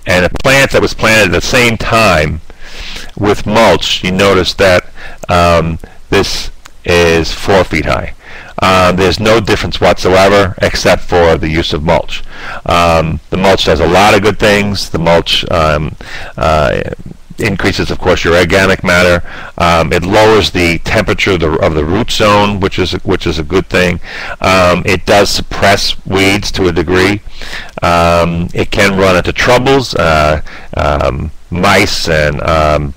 a plant that was planted at the same time with mulch, you notice that this is 4 feet high. There's no difference whatsoever except for the use of mulch. The mulch does a lot of good things. The mulch increases, of course, your organic matter. It lowers the temperature of the root zone, which is a good thing. It does suppress weeds to a degree. It can run into troubles, mice and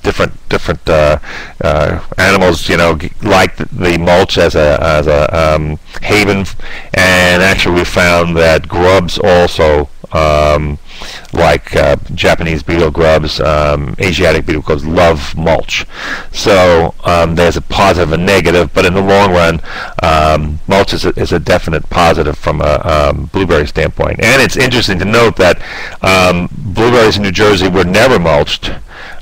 different animals, you know, like the mulch as a haven. And actually, we found that grubs also, like Japanese beetle grubs, Asiatic beetle grubs, love mulch. So there's a positive and negative, but in the long run, mulch is a definite positive from a blueberry standpoint. And it's interesting to note that blueberries in New Jersey were never mulched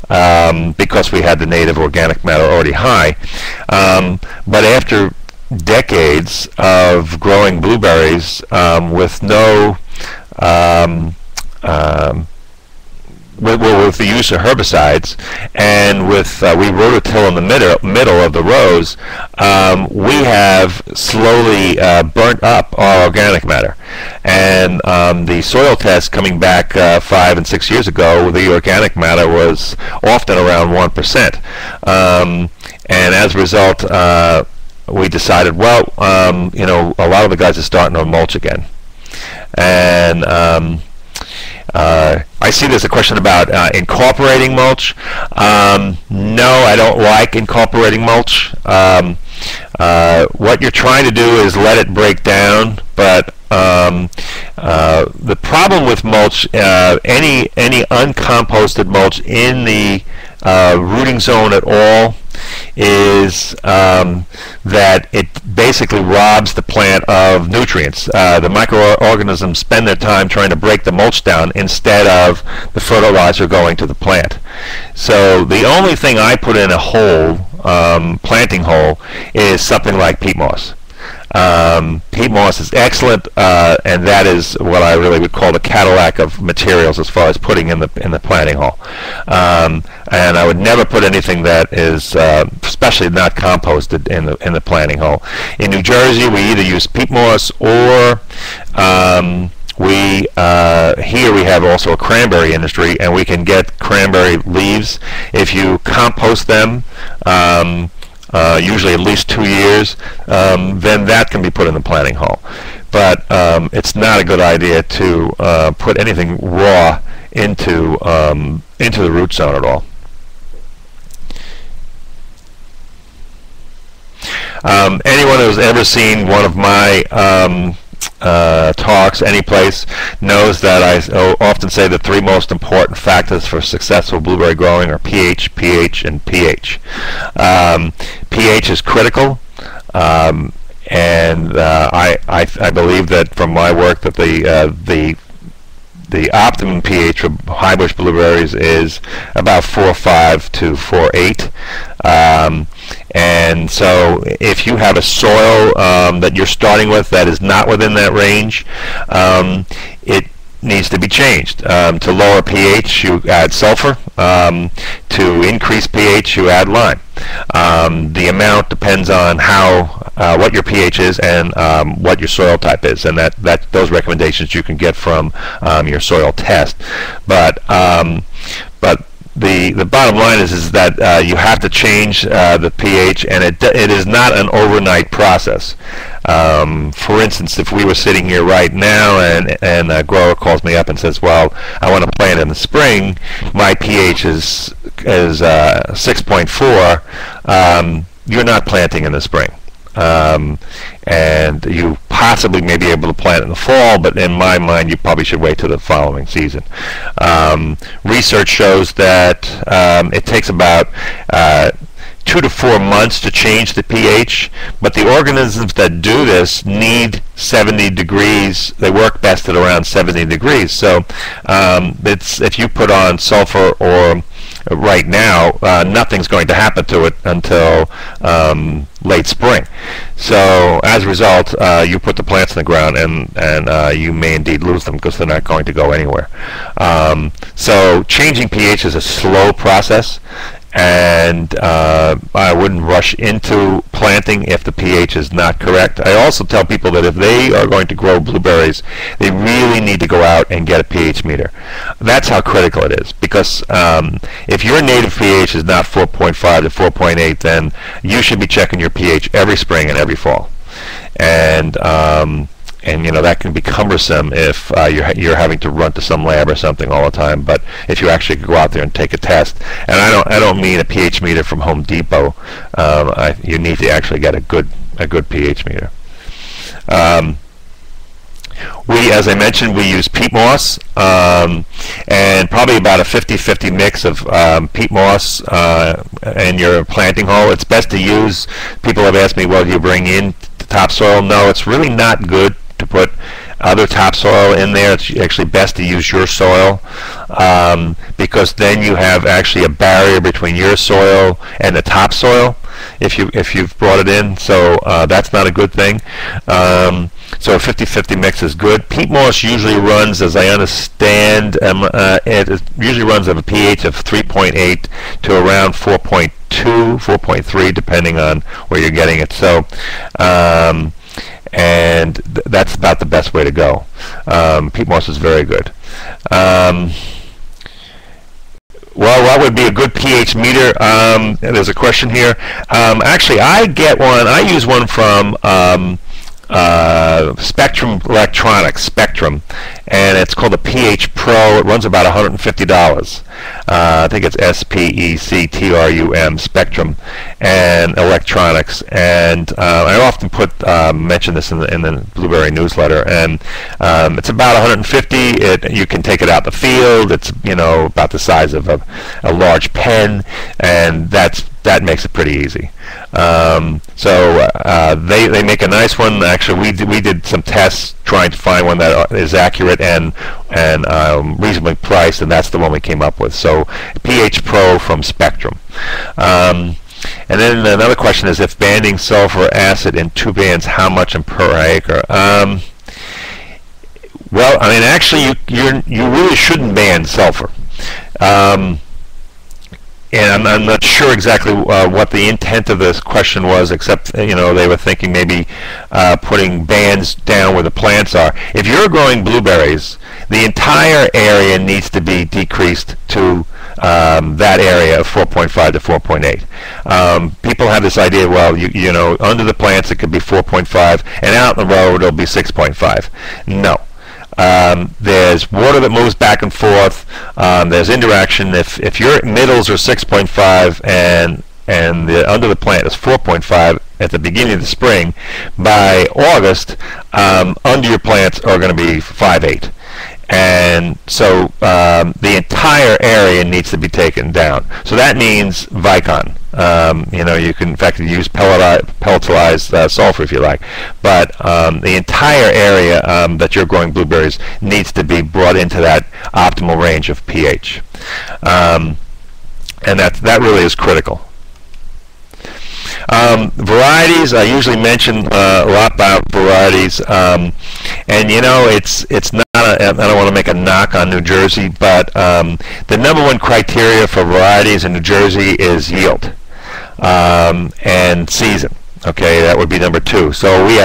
because we had the native organic matter already high. But after decades of growing blueberries with no with the use of herbicides, and with we rototill in the middle of the rows, we have slowly burnt up our organic matter. And the soil test coming back 5 and 6 years ago, the organic matter was often around 1%. And as a result, we decided, well, you know, a lot of the guys are starting to mulch again. And I see there's a question about incorporating mulch. No, I don't like incorporating mulch. What you're trying to do is let it break down, but the problem with mulch, any uncomposted mulch in the rooting zone at all, is that it basically robs the plant of nutrients. The microorganisms spend their time trying to break the mulch down instead of the fertilizer going to the plant. So the only thing I put in a hole, planting hole, is something like peat moss. Peat moss is excellent, and that is what I really would call the Cadillac of materials as far as putting in the planting hole. And I would never put anything that is, especially not composted, in the planting hole. In New Jersey, we either use peat moss or here we have also a cranberry industry, and we can get cranberry leaves. If you compost them, usually at least 2 years, then that can be put in the planting hole. But it's not a good idea to put anything raw into the root zone at all. Anyone who's ever seen one of my talks any place knows that I often say the three most important factors for successful blueberry growing are pH, pH, and pH. pH is critical, and I believe that from my work that the optimum pH for high bush blueberries is about 4.5 to 4.8. And so if you have a soil that you're starting with that is not within that range, it needs to be changed. To lower pH, you add sulfur. To increase pH, you add lime. The amount depends on what your pH is and what your soil type is, and those recommendations you can get from your soil test. But the bottom line is that you have to change the pH, and it is not an overnight process. For instance, if we were sitting here right now and a grower calls me up and says, well, I want to plant in the spring, my pH is 6.4, you're not planting in the spring. And you possibly may be able to plant in the fall, but in my mind you probably should wait till the following season. Research shows that it takes about 2 to 4 months to change the pH, but the organisms that do this need 70 degrees. They work best at around 70 degrees. So if you put on sulfur or right now, nothing's going to happen to it until late spring. So as a result, you put the plants in the ground, and you may indeed lose them because they're not going to go anywhere. So changing pH is a slow process, and I wouldn't rush into planting if the pH is not correct. I also tell people that if they are going to grow blueberries, they really need to go out and get a pH meter. That's how critical it is, because if your native pH is not 4.5 to 4.8, then you should be checking your pH every spring and every fall. And you know, that can be cumbersome if you're having to run to some lab or something all the time. But if you actually go out there and take a test, and I don't mean a pH meter from Home Depot. You need to actually get a good pH meter. As I mentioned, we use peat moss, and probably about a 50-50 mix of peat moss in your planting hole. It's best to use. People have asked me, well, do you bring in topsoil? No, it's really not good to put other topsoil in there. It's actually best to use your soil, because then you have actually a barrier between your soil and the topsoil if you've brought it in. So that's not a good thing. So a 50-50 mix is good. Peat moss usually runs, as I understand, it usually runs at a pH of 3.8 to around 4.2, 4.3, depending on where you're getting it. So that's about the best way to go. Peat moss is very good. Well, what would be a good pH meter? There's a question here. Actually, I get one. I use one from Spectrum Electronics, Spectrum, and it's called the pH Pro. It runs about $150. I think it's SPECTRUM, Spectrum, and Electronics. And I often mention this in the Blueberry newsletter. And it's about $150. You can take it out in the field. It's about the size of a large pen, and that makes it pretty easy. So they make a nice one. Actually, we did some tests trying to find one that is accurate and reasonably priced, and that's the one we came up with. So pH Pro from Spectrum. And then another question is, if banding sulfur acid in 2 bands, how much per acre? Well, I mean, actually, you really shouldn't band sulfur. And I'm not sure exactly what the intent of this question was, except they were thinking maybe putting bands down where the plants are. If you're growing blueberries, the entire area needs to be decreased to that area of 4.5 to 4.8. People have this idea, well, under the plants it could be 4.5, and out in the road it'll be 6.5. No. There's water that moves back and forth. There's interaction. If your middles are 6.5 and the under the plant is 4.5, at the beginning of the spring, by August, under your plants are going to be 5/8. And so the entire area needs to be taken down. So that means Vicon. You know, you can in fact use pelletized sulfur if you like, but the entire area that you're growing blueberries needs to be brought into that optimal range of pH, and that really is critical. Varieties, I usually mention a lot about varieties, and you know, it's not I don't want to make a knock on New Jersey, but the #1 criteria for varieties in New Jersey is yield and season. Okay, that would be #2. So we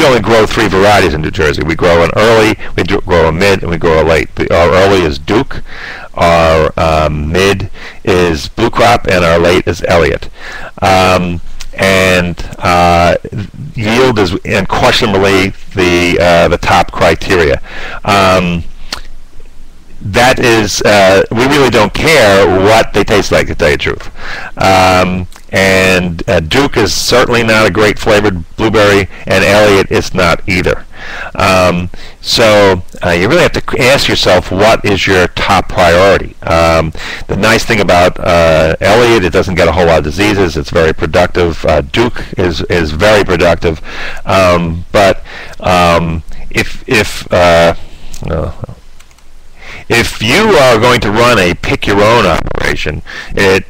only grow 3 varieties in New Jersey. We grow an early, we grow a mid, and we grow a late. Our early is Duke, our mid is Blue Crop, and our late is Elliott. And yield is unquestionably the top criteria. That is, we really don't care what they taste like, to tell you the truth. And Duke is certainly not a great flavored blueberry, and Elliott is not either. So you really have to ask yourself, what is your top priority? The nice thing about Elliott, it doesn't get a whole lot of diseases. It's very productive. Duke is very productive, but if you are going to run a pick-your-own operation, it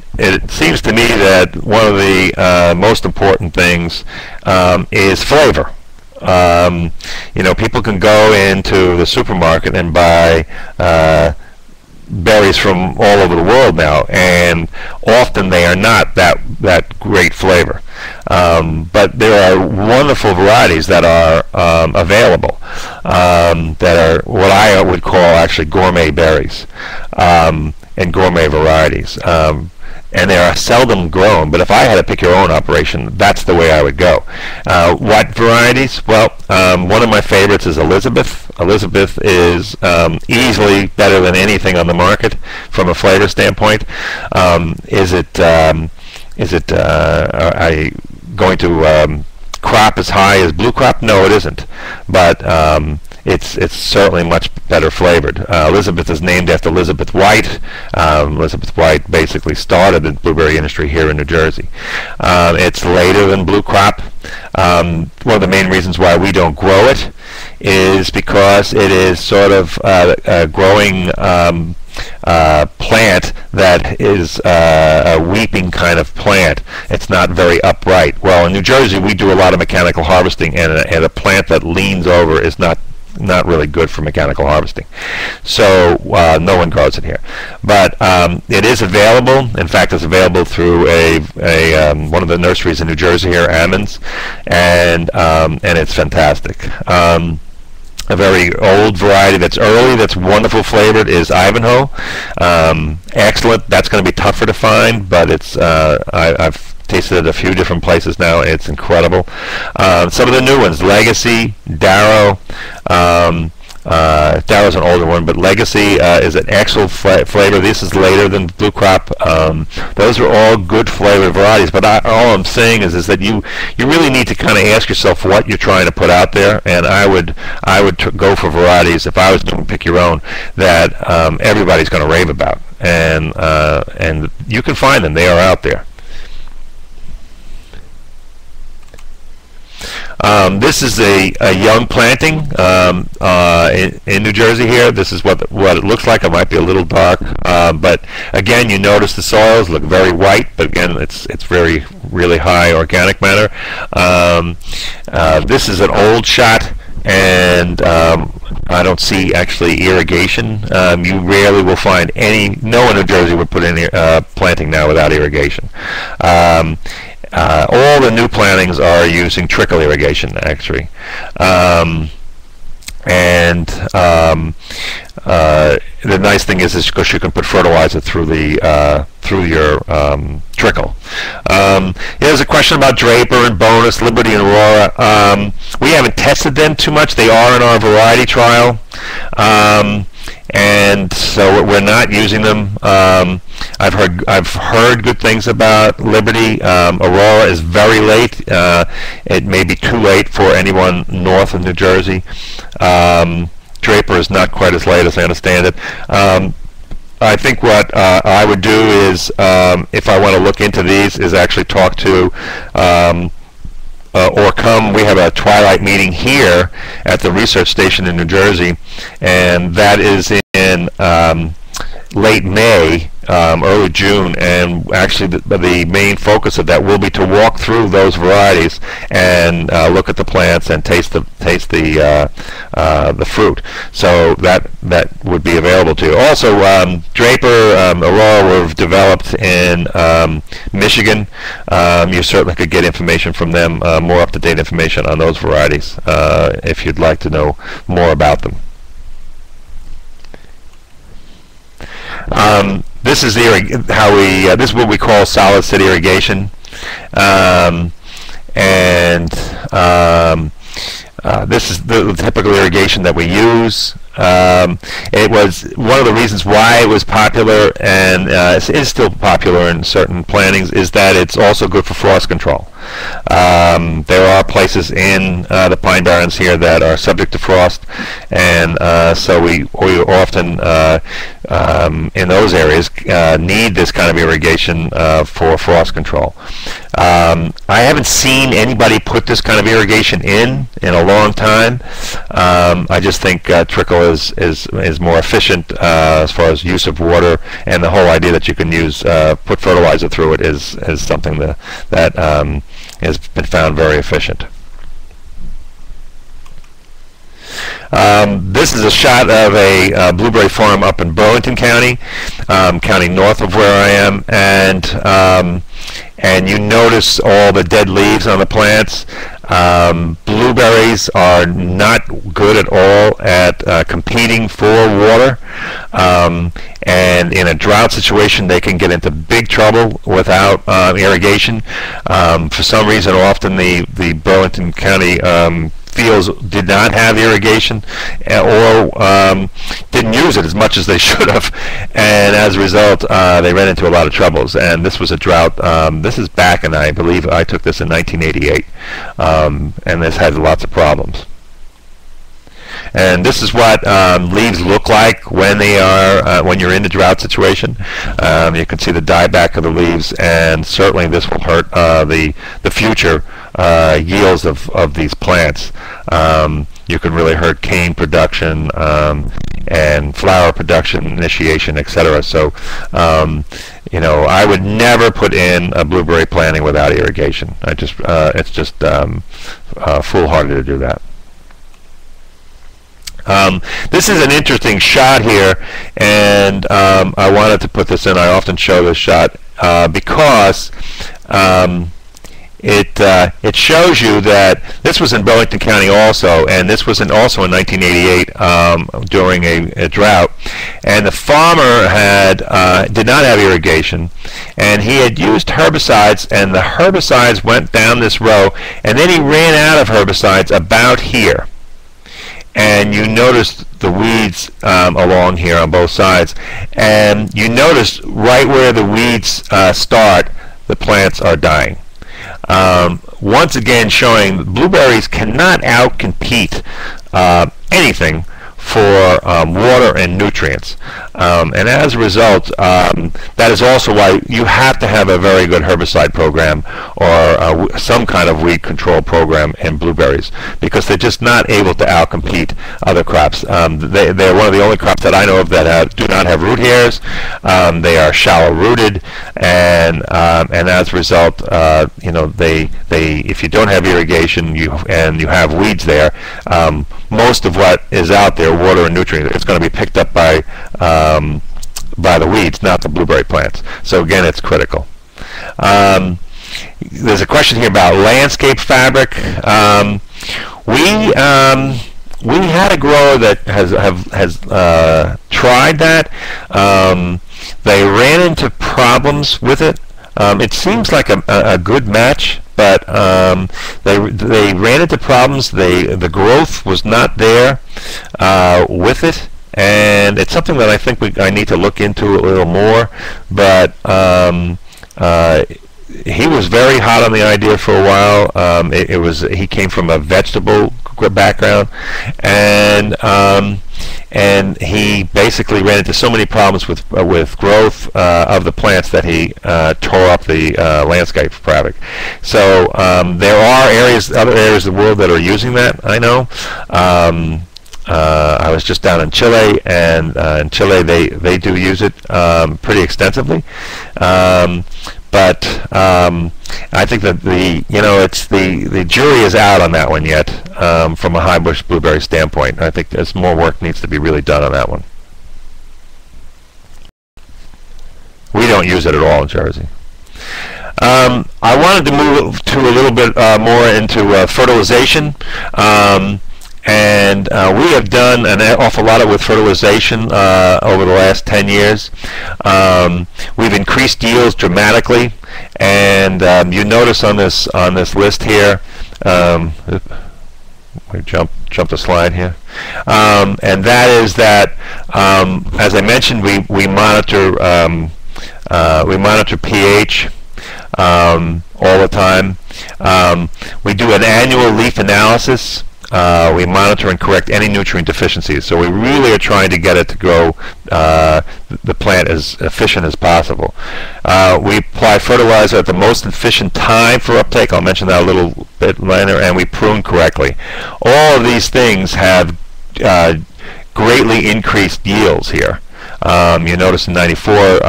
seems to me that one of the most important things is flavor. You know, people can go into the supermarket and buy berries from all over the world now, and often they are not that great flavor. But there are wonderful varieties that are available that are what I would call actually gourmet berries and gourmet varieties. And they are seldom grown, but if I had to pick your own operation, that's the way I would go. What varieties? Well, one of my favorites is Elizabeth. Elizabeth is easily better than anything on the market from a flavor standpoint. Is it going to crop as high as Blue Crop? No, it isn't. But it's certainly much better flavored. Elizabeth is named after Elizabeth White. Elizabeth White basically started the blueberry industry here in New Jersey. It's later than Blue Crop. One of the main reasons why we don't grow it is because it is sort of a growing plant that is a weeping kind of plant. It's not very upright. Well, in New Jersey we do a lot of mechanical harvesting, and a plant that leans over is not really good for mechanical harvesting. So no one grows it here. But it is available. In fact, it's available through one of the nurseries in New Jersey here, Ammons, and it's fantastic. A very old variety that's early, that's wonderful flavored, is Ivanhoe. Excellent. That's going to be tougher to find, but it's I've tasted it a few different places now. It's incredible. Some of the new ones: Legacy, Darrow. Darrow's an older one, but Legacy is an excellent flavor. This is later than Blue Crop. Those are all good flavored varieties, but all I'm saying is that you really need to kind of ask yourself what you're trying to put out there, and I would go for varieties, if I was doing pick your own, that everybody's going to rave about, and you can find them. They are out there. This is a young planting in New Jersey here. This is what it looks like. It might be a little dark, but again, you notice the soils look very white, but again, it's really high organic matter. This is an old shot, and I don't see actually irrigation. You rarely will find no one in New Jersey would put in planting now without irrigation. All the new plantings are using trickle irrigation, actually. The nice thing is because you can put fertilizer through your trickle. There's a question about Draper and Bonus, Liberty and Aurora. We haven't tested them too much. They are in our variety trial. And so we're not using them. I've heard good things about Liberty. Aurora is very late. It may be too late for anyone north of New Jersey. Draper is not quite as late as I understand it. I think what I would do is, if I want to look into these, is actually talk to or come. We have a twilight meeting here at the research station in New Jersey, and that is in late May, early June, and actually the main focus of that will be to walk through those varieties and look at the plants and taste the fruit. So that would be available to you. Also, Draper, Aurora were developed in Michigan. You certainly could get information from them, more up-to-date information on those varieties, if you'd like to know more about them. This is this is what we call solid state irrigation, this is the typical irrigation that we use. It was one of the reasons why it was popular, and is still popular in certain plantings, is that it's also good for frost control. There are places in the Pine Barrens here that are subject to frost, and so we often in those areas need this kind of irrigation for frost control. I haven't seen anybody put this kind of irrigation in a long time. I just think trickle is more efficient as far as use of water, and the whole idea that you can use put fertilizer through it is something that has been found very efficient. This is a shot of a blueberry farm up in Burlington County, county north of where I am, and you notice all the dead leaves on the plants. Blueberries are not good at all at competing for water, and in a drought situation they can get into big trouble without irrigation. For some reason, often the Burlington County fields did not have irrigation, or didn't use it as much as they should have, and as a result they ran into a lot of troubles. And this was a drought. This is back, and I believe I took this in 1988, and this had lots of problems. And this is what leaves look like when they are when you're in the drought situation. You can see the dieback of the leaves, and certainly this will hurt the future yields of these plants. You can really hurt cane production and flower production, initiation, etc. So you know, I would never put in a blueberry planting without irrigation. It's just foolhardy to do that. This is an interesting shot here, and I wanted to put this in. I often show this shot because it shows you that this was in Burlington County also, and this was also in 1988 during a drought, and the farmer did not have irrigation, and he had used herbicides, and the herbicides went down this row, and then he ran out of herbicides about here. And you notice the weeds along here on both sides, and you notice right where the weeds start, the plants are dying. Once again, showing blueberries cannot outcompete anything for water and nutrients, and as a result, that is also why you have to have a very good herbicide program or some kind of weed control program in blueberries, because they're just not able to outcompete other crops. They're one of the only crops that I know of that do not have root hairs. They are shallow rooted, and as a result, you know, if you don't have irrigation and you have weeds there, most of what is out there, water and nutrients, it's going to be picked up by the weeds, not the blueberry plants. So again, it's critical. There's a question here about landscape fabric. We had a grower that has tried that. They ran into problems with it. It seems like a good match, but they ran into problems. The growth was not there with it, and it's something that I think I need to look into a little more. But he was very hot on the idea for a while. He came from a vegetable background, and he basically ran into so many problems with growth of the plants that he tore up the landscape fabric. So there are other areas of the world that are using that, I know. I was just down in Chile, and in Chile they do use it pretty extensively. But I think that the jury is out on that one yet, from a high bush blueberry standpoint. I think there's more work needs to be really done on that one. We don't use it at all in Jersey. I wanted to move to a little bit more into fertilization. And we have done an awful lot with fertilization over the last 10 years. We've increased yields dramatically, and you notice on this list here, we jump the slide here, and that is that, as I mentioned, we monitor pH all the time. We do an annual leaf analysis. We monitor and correct any nutrient deficiencies. So we really are trying to get it to grow the plant as efficient as possible. We apply fertilizer at the most efficient time for uptake. I'll mention that a little bit later. And we prune correctly. All of these things have greatly increased yields here. You notice in '94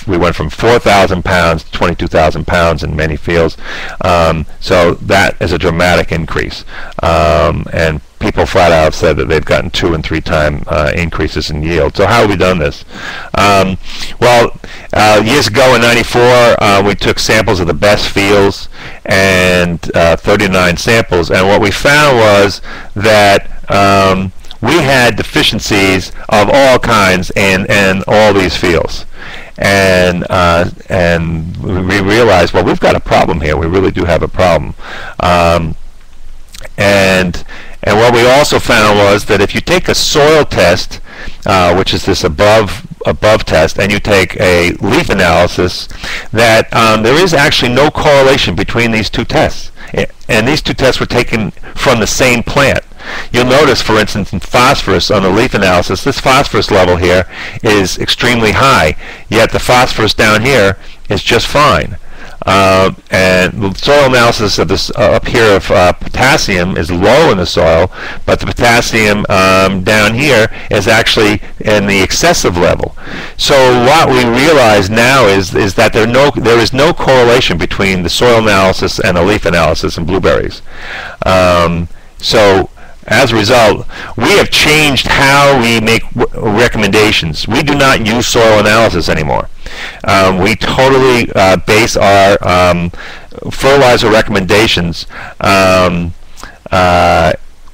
we went from 4,000 pounds to 22,000 pounds in many fields. So that is a dramatic increase. And people flat out said that they've gotten 2- and 3-time increases in yield. So how have we done this? Well, years ago in '94, we took samples of the best fields, and 39 samples. And what we found was that we had deficiencies of all kinds in all these fields, and we realized, well, we've got a problem here. We really do have a problem, and what we also found was that if you take a soil test, which is this above test, and you take a leaf analysis, that there is actually no correlation between these two tests, and these two tests were taken from the same plant. You'll notice, for instance, in phosphorus on the leaf analysis, this phosphorus level here is extremely high, yet the phosphorus down here is just fine. And the soil analysis of this up here of potassium is low in the soil, but the potassium down here is actually in the excessive level. So what we realize now is that there is no correlation between the soil analysis and the leaf analysis in blueberries. So as a result, we have changed how we make recommendations. We do not use soil analysis anymore. We totally base our fertilizer recommendations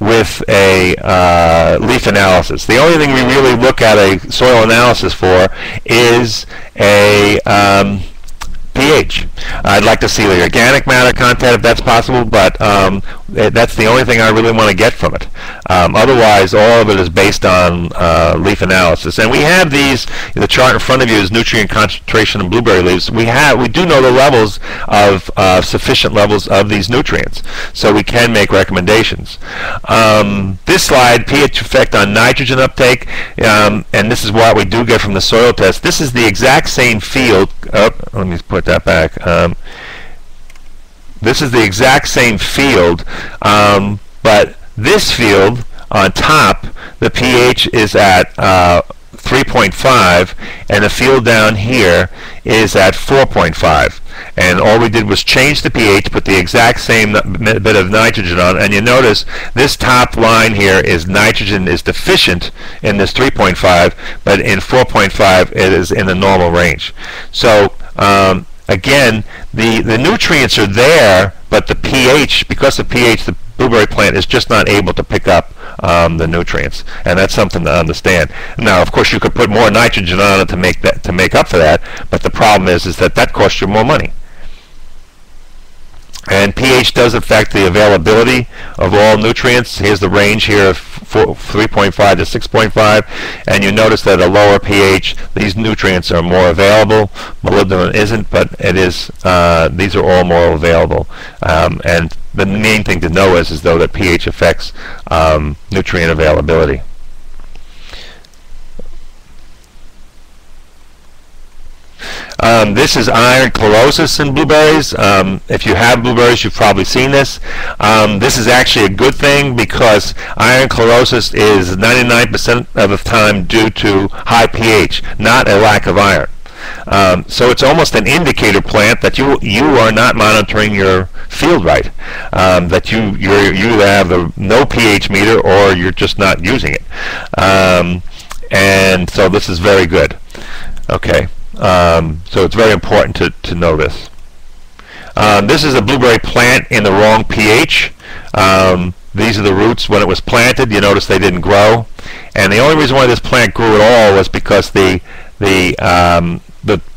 with a leaf analysis. The only thing we really look at a soil analysis for is a pH. I'd like to see the organic matter content if that's possible, but that's the only thing I really want to get from it. Otherwise, all of it is based on leaf analysis. And we have these. The chart in front of you is nutrient concentration in blueberry leaves. We do know the levels of sufficient levels of these nutrients, so we can make recommendations. This slide, pH effect on nitrogen uptake, and this is what we do get from the soil test. This is the exact same field. Let me put that back. This is the exact same field, but this field on top, the pH is at 3.5, and the field down here is at 4.5. And all we did was change the pH, put the exact same bit of nitrogen on, and you notice this top line here is nitrogen is deficient in this 3.5, but in 4.5 it is in the normal range. So again, the nutrients are there, but the pH, because of pH, the blueberry plant is just not able to pick up the nutrients, and that's something to understand. Now, of course, you could put more nitrogen on it to make up for that, but the problem is that costs you more money. And pH does affect the availability of all nutrients. Here's the range here of 3.5 to 6.5, and you notice that at a lower pH, these nutrients are more available. Molybdenum isn't, but it is. These are all more available. And the main thing to know is though that pH affects nutrient availability. This is iron chlorosis in blueberries. If you have blueberries, you've probably seen this. This is actually a good thing because iron chlorosis is 99% of the time due to high pH, not a lack of iron. So it's almost an indicator plant that you are not monitoring your field right, that you have no pH meter or you're just not using it. And so this is very good. Okay. So it's very important to know this. This is a blueberry plant in the wrong pH. These are the roots when it was planted. You notice they didn't grow, and the only reason why this plant grew at all was because the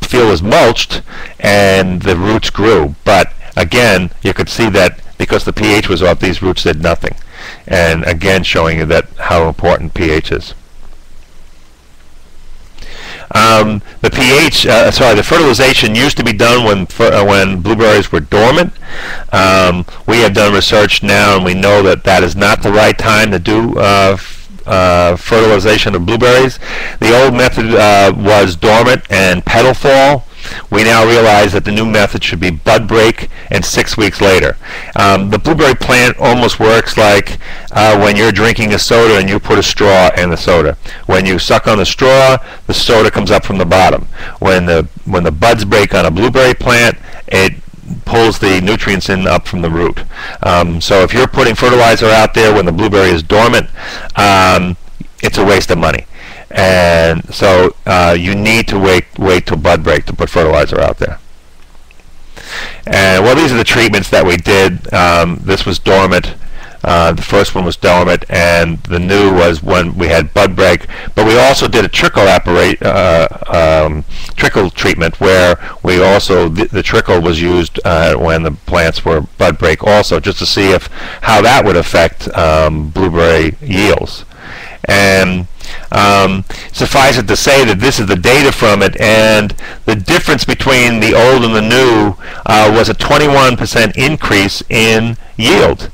field was mulched and the roots grew. But again, you could see that because the pH was off, these roots did nothing. And again, showing you that how important pH is. The pH, the fertilization used to be done when blueberries were dormant. We have done research now, and we know that that is not the right time to do fertilization of blueberries. The old method was dormant and petal fall. We now realize that the new method should be bud break and 6 weeks later. The blueberry plant almost works like when you're drinking a soda and you put a straw in the soda. When you suck on the straw, the soda comes up from the bottom. When the buds break on a blueberry plant, it pulls the nutrients in up from the root. So if you're putting fertilizer out there when the blueberry is dormant, it's a waste of money. And so you need to wait till bud break to put fertilizer out there. And well, these are the treatments that we did. This was dormant. The first one was dormant, and the new was when we had bud break. But we also did a trickle treatment where we also the trickle was used when the plants were bud break also, just to see how that would affect blueberry yields. And suffice it to say that this is the data from it, and the difference between the old and the new was a 21% increase in yield.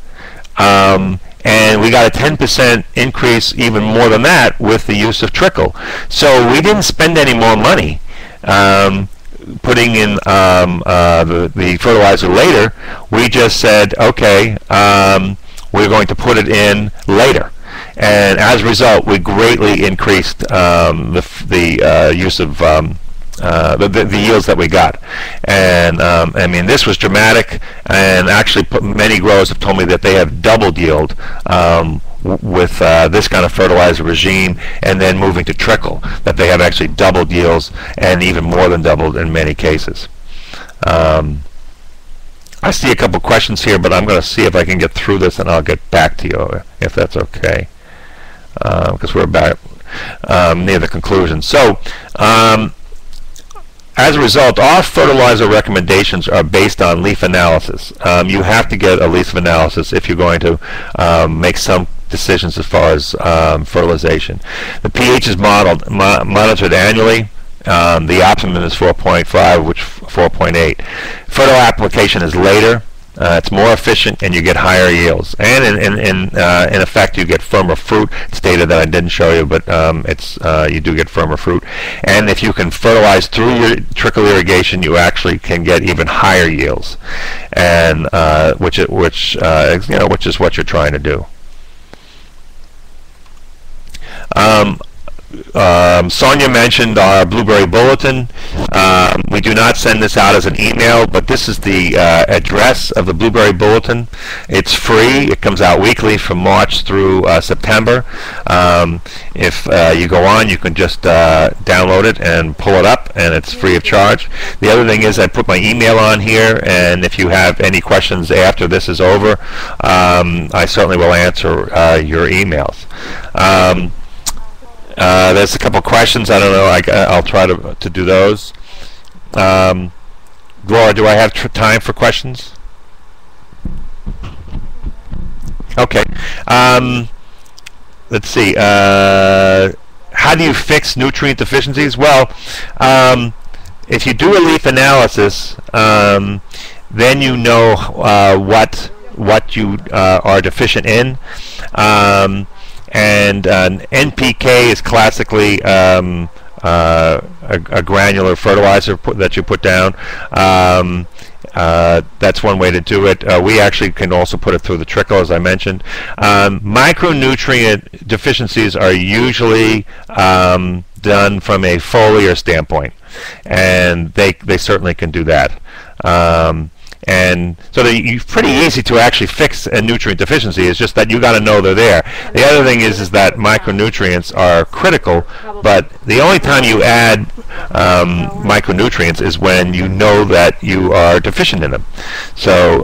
And we got a 10% increase, even more than that, with the use of trickle. So we didn't spend any more money putting in the fertilizer later. We just said, okay, we're going to put it in later. And as a result, we greatly increased the use of the yields that we got. And I mean, this was dramatic, and actually many growers have told me that they have doubled yield with this kind of fertilizer regime, and then moving to trickle, that they have actually doubled yields, and even more than doubled in many cases. I see a couple questions here, but I'm going to see if I can get through this, and I'll get back to you if that's okay, because we're about near the conclusion. So as a result, our fertilizer recommendations are based on leaf analysis. You have to get a leaf analysis if you're going to make some decisions as far as fertilization. The pH is monitored annually. The optimum is 4.5, which 4.8. Fertile application is later. It's more efficient, and you get higher yields. And in effect, you get firmer fruit. It's data that I didn't show you, but you do get firmer fruit. And if you can fertilize through your trickle irrigation, you actually can get even higher yields, and which is what you're trying to do. Sonia mentioned our blueberry bulletin. We do not send this out as an email, but this is the address of the blueberry bulletin. It's free. It comes out weekly from March through September. If you go on, you can just download it and pull it up, and it's free of charge. The other thing is I put my email on here, and if you have any questions after this is over, I certainly will answer your emails. There's a couple questions. I don't know. I'll try to do those. Laura, do I have time for questions? Okay. Let's see. How do you fix nutrient deficiencies? Well, if you do a leaf analysis, then you know what you are deficient in. And NPK is classically a granular fertilizer that you put down. That's one way to do it. We actually can also put it through the trickle, as I mentioned. Micronutrient deficiencies are usually done from a foliar standpoint, and they certainly can do that. And so it's pretty easy to actually fix a nutrient deficiency. It's just that you got to know they're there. The other thing is that micronutrients are critical, but the only time you add micronutrients is when you know that you are deficient in them. So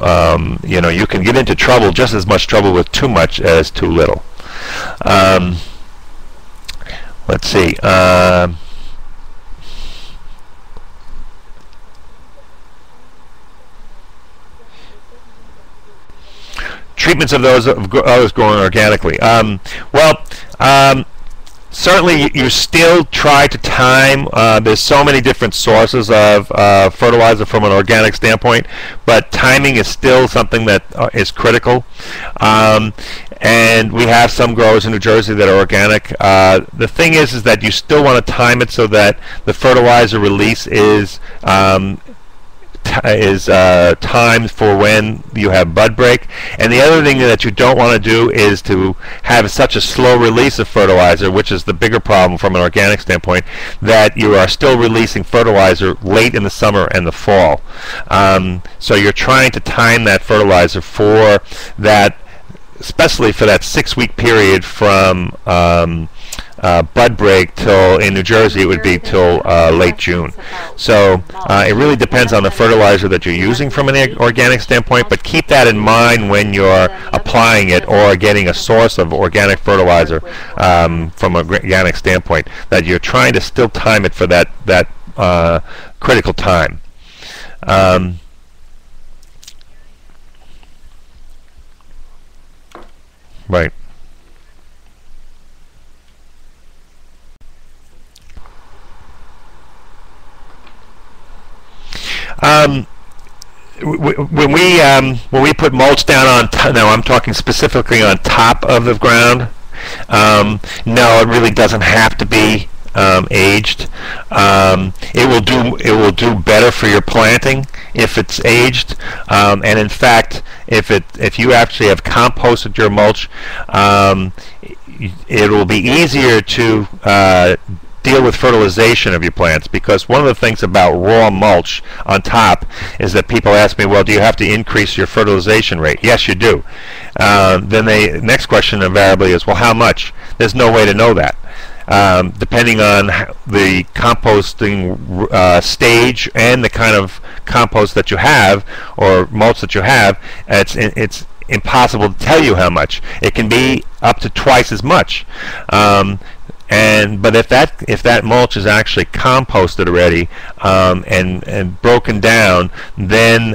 you know, you can get into trouble, just as much trouble with too much as too little. Let's see. Treatments of those others growing organically. Certainly you still try to time. There's so many different sources of fertilizer from an organic standpoint, but timing is still something that is critical. And we have some growers in New Jersey that are organic. The thing is that you still want to time it so that the fertilizer release is timed for when you have bud break. And the other thing that you don't want to do is to have such a slow release of fertilizer, which is the bigger problem from an organic standpoint, that you are still releasing fertilizer late in the summer and the fall. So you're trying to time that fertilizer for that, especially for that 6-week period from bud break till, in New Jersey, it would be till late June. So it really depends on the fertilizer that you're using from an organic standpoint, but keep that in mind when you're applying it or getting a source of organic fertilizer from an organic standpoint, that you're trying to still time it for that critical time. Right. When we put mulch down on now I'm talking specifically on top of the ground. No, it really doesn't have to be aged. It will do better for your planting if it's aged. And in fact, if you actually have composted your mulch, it will be easier to deal with fertilization of your plants, because one of the things about raw mulch on top is that people ask me, well, do you have to increase your fertilization rate? Yes, you do. Then the next question invariably is, well, how much? There's no way to know that. Depending on the composting stage and the kind of compost that you have or mulch that you have, it's impossible to tell you how much. It can be up to twice as much. But if that mulch is actually composted already and broken down, then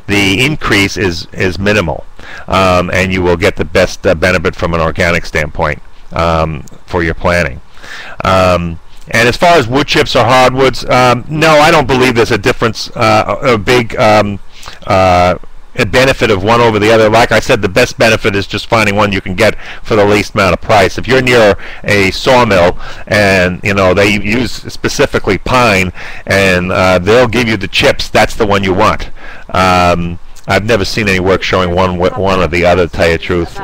the increase is minimal, and you will get the best benefit from an organic standpoint for your planting. And as far as wood chips or hardwoods, no, I don't believe there's a difference, a big a benefit of one over the other. Like I said, the best benefit is just finding one you can get for the least amount of price. If you're near a sawmill and they use specifically pine and they'll give you the chips, that's the one you want. I've never seen any work showing one or the other, to tell you the truth.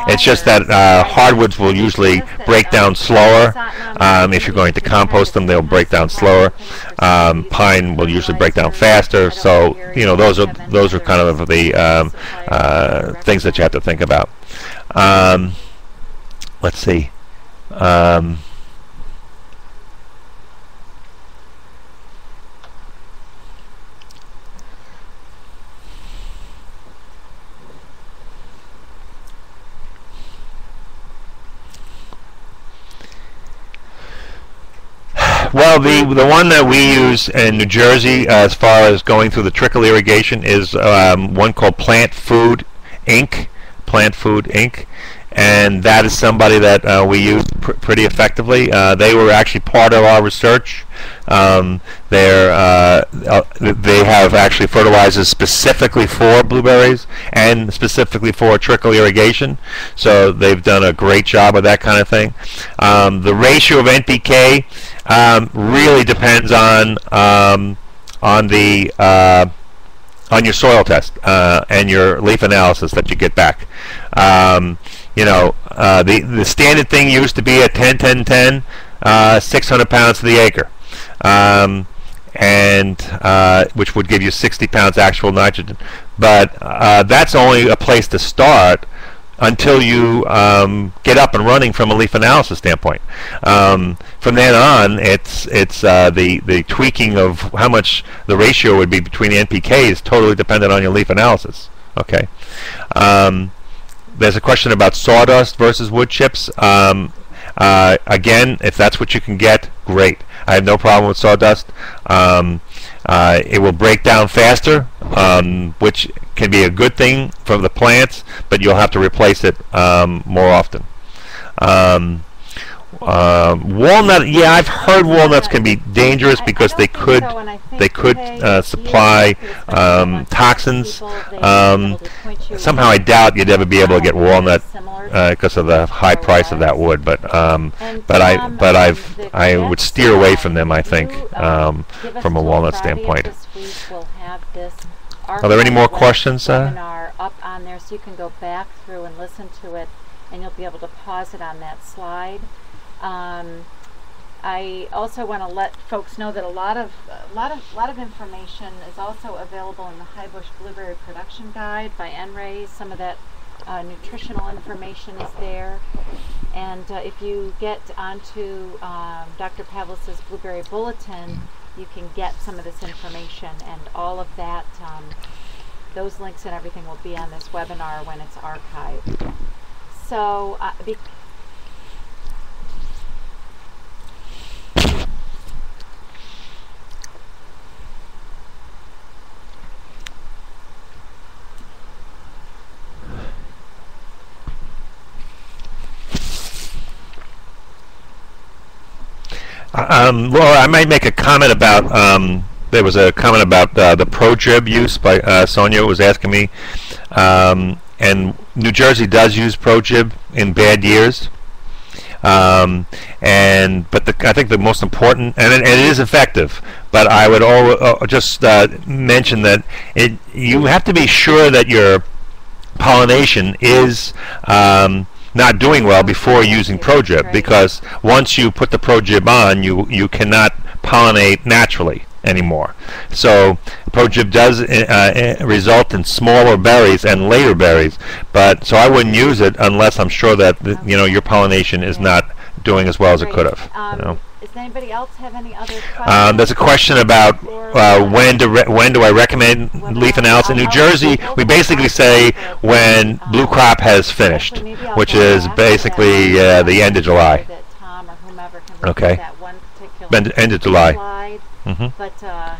It's just that hardwoods will usually break down slower. If you're going to compost them, they'll break down slower. Pine will usually break down faster. So those are kind of the things that you have to think about. Let's see. Well, the one that we use in New Jersey, as far as going through the trickle irrigation, is one called Plant Food Inc. Plant Food Inc. And that is somebody that we use pretty effectively. They were actually part of our research. They have actually fertilizers specifically for blueberries and specifically for trickle irrigation. So they've done a great job of that kind of thing. The ratio of NPK really depends on your soil test and your leaf analysis that you get back. The standard thing used to be a 10-10-10, 600 pounds to the acre, which would give you 60 pounds actual nitrogen. But that's only a place to start until you get up and running from a leaf analysis standpoint. From then on, it's the tweaking of how much the ratio would be between the NPK is totally dependent on your leaf analysis. Okay. There's a question about sawdust versus wood chips. Again, if that's what you can get, great. I have no problem with sawdust. It will break down faster, which can be a good thing for the plants, but you'll have to replace it more often. Walnut, yeah, I've heard walnuts can be dangerous because they could supply toxins. Somehow I doubt you'd ever be able to get walnut because of the high price of that wood. But I would steer away from them, I think, from a walnut standpoint. Are there any more questions? Webinar up on there, so you can go back through and listen to it, and you'll be able to pause it on that slide. I also want to let folks know that a lot of information is also available in the High Bush Blueberry Production Guide by NRAs. Some of that nutritional information is there. And if you get onto Dr. Pavlis' Blueberry Bulletin, you can get some of this information, and all of that, those links and everything will be on this webinar when it's archived. So, Laura, I might make a comment about, there was a comment about the ProDrib use by Sonia was asking me, and New Jersey does use ProDrib in bad years, but I think the most important, and it is effective, but I would just mention that you have to be sure that your pollination is not doing well before using ProDrib, because once you put the ProDrib on, you cannot pollinate naturally anymore. So ProDrib does result in smaller berries and later berries, but so I wouldn't use it unless I'm sure that your pollination is not doing as well as it could have. Does anybody else have any other questions? There's a question about when do I recommend leaf analysis. In New Jersey, we basically say when blue crop has finished, which is basically the end of July. Okay. End of July. But oh,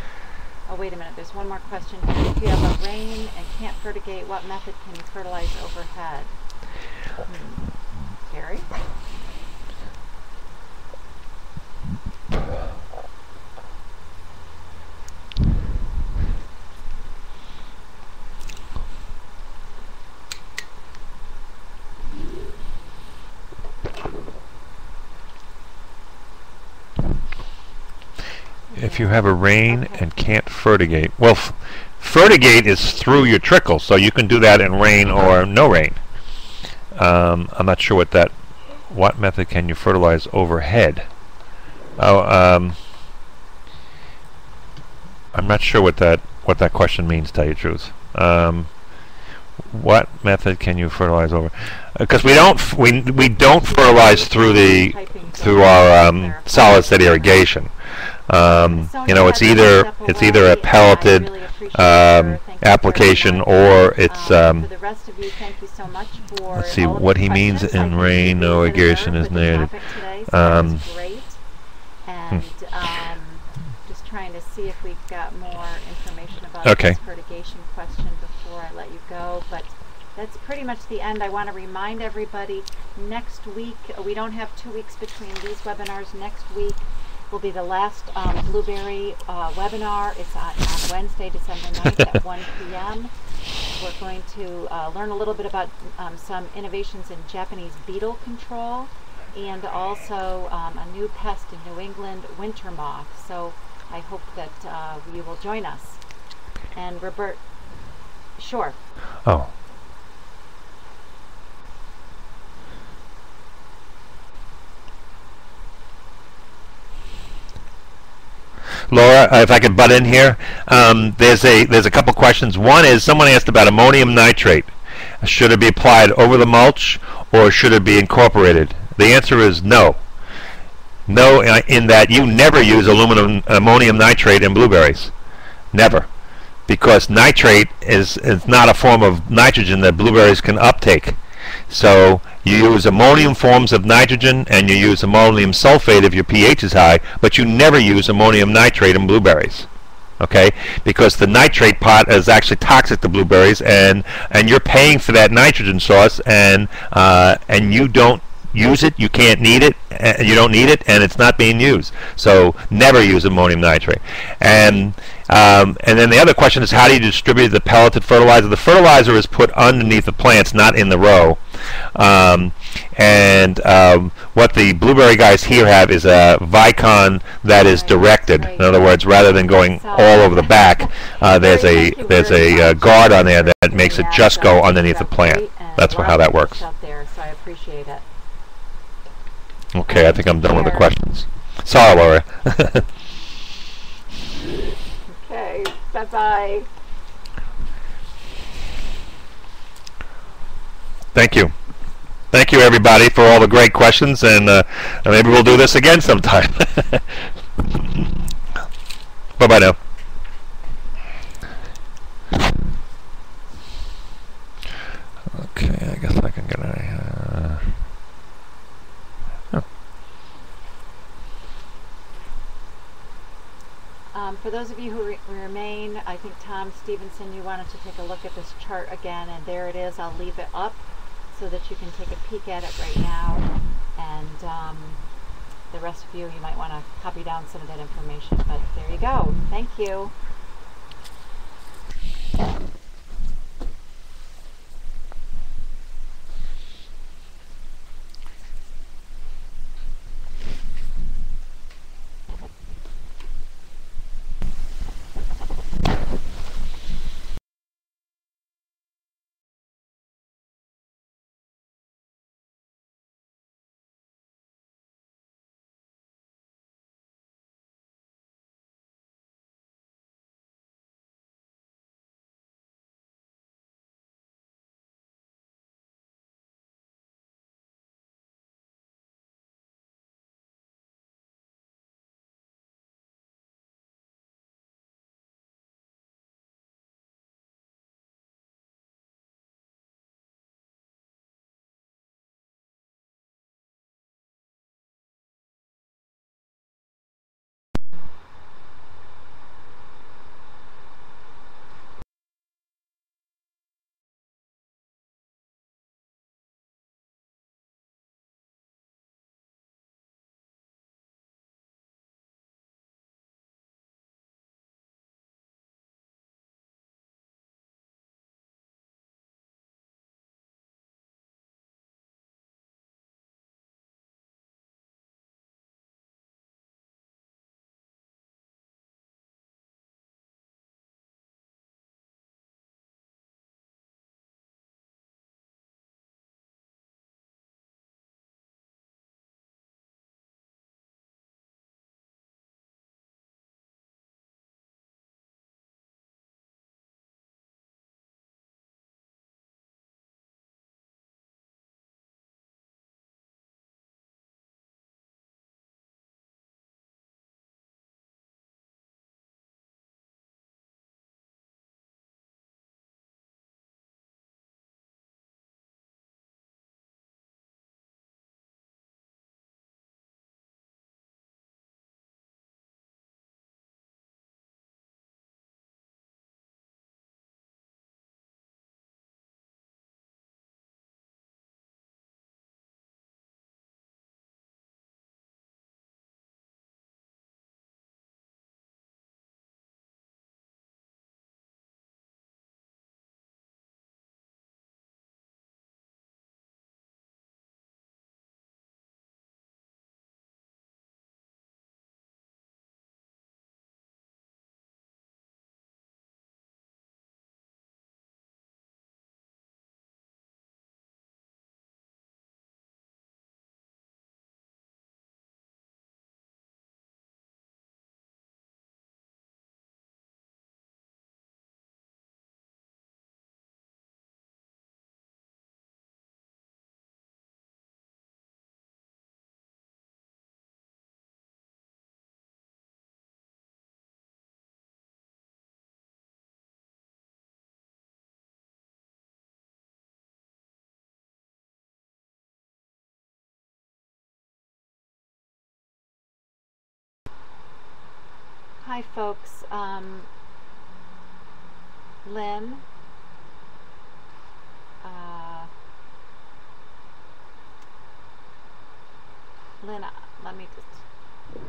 wait a minute. There's one more question here. If you have a rain and can't fertigate, what method can you fertilize overhead? Gary? If you have a rain and can't fertigate, well, fertigate is through your trickle, so you can do that in rain or no rain. I'm not sure what method can you fertilize overhead? Oh, I'm not sure what that question means, to tell you the truth. What method can you fertilize over? Because we don't fertilize through our solid state irrigation. It's either a pelleted application or it's. Let's see what he means in rain. No irrigation is needed. and just trying to see if we've got more information about Okay. this fertigation question before I let you go. But that's pretty much the end. I want to remind everybody, next week, we don't have 2 weeks between these webinars. Next week will be the last blueberry webinar. It's on Wednesday, December 9th at 1 p.m. We're going to learn a little bit about some innovations in Japanese beetle control, and also a new pest in New England, winter moth. So I hope that you will join us. And Robert, sure. Oh. Laura, if I could butt in here, there's a couple questions. One is someone asked about ammonium nitrate. Should it be applied over the mulch or should it be incorporated? The answer is no. No, in that you never use ammonium nitrate in blueberries. Never. Because nitrate is not a form of nitrogen that blueberries can uptake. So you use ammonium forms of nitrogen and you use ammonium sulfate if your pH is high, but you never use ammonium nitrate in blueberries. Okay? Because the nitrate part is actually toxic to blueberries, and you're paying for that nitrogen source, and you don't use it, you can't need it, you don't need it, and it's not being used. So never use ammonium nitrate. And then the other question is, how do you distribute the pelleted fertilizer? The fertilizer is put underneath the plants, not in the row. What the blueberry guys here have is a Vicon that is directed. In other words, rather than going all over the back, there's a guard on there that makes it just go underneath the plant. That's how that works. So I appreciate it. Okay, I think I'm done with the questions. Sorry, Laura. Okay, bye-bye. Thank you. Thank you, everybody, for all the great questions, and maybe we'll do this again sometime. Bye-bye now. Okay, I guess I can get out of here. For those of you who remain, I think Tom Stevenson, you wanted to take a look at this chart again, and there it is. I'll leave it up so that you can take a peek at it right now, and the rest of you might want to copy down some of that information, but there you go. Thank you. Hi, folks. Lynn. Lynn, let me just...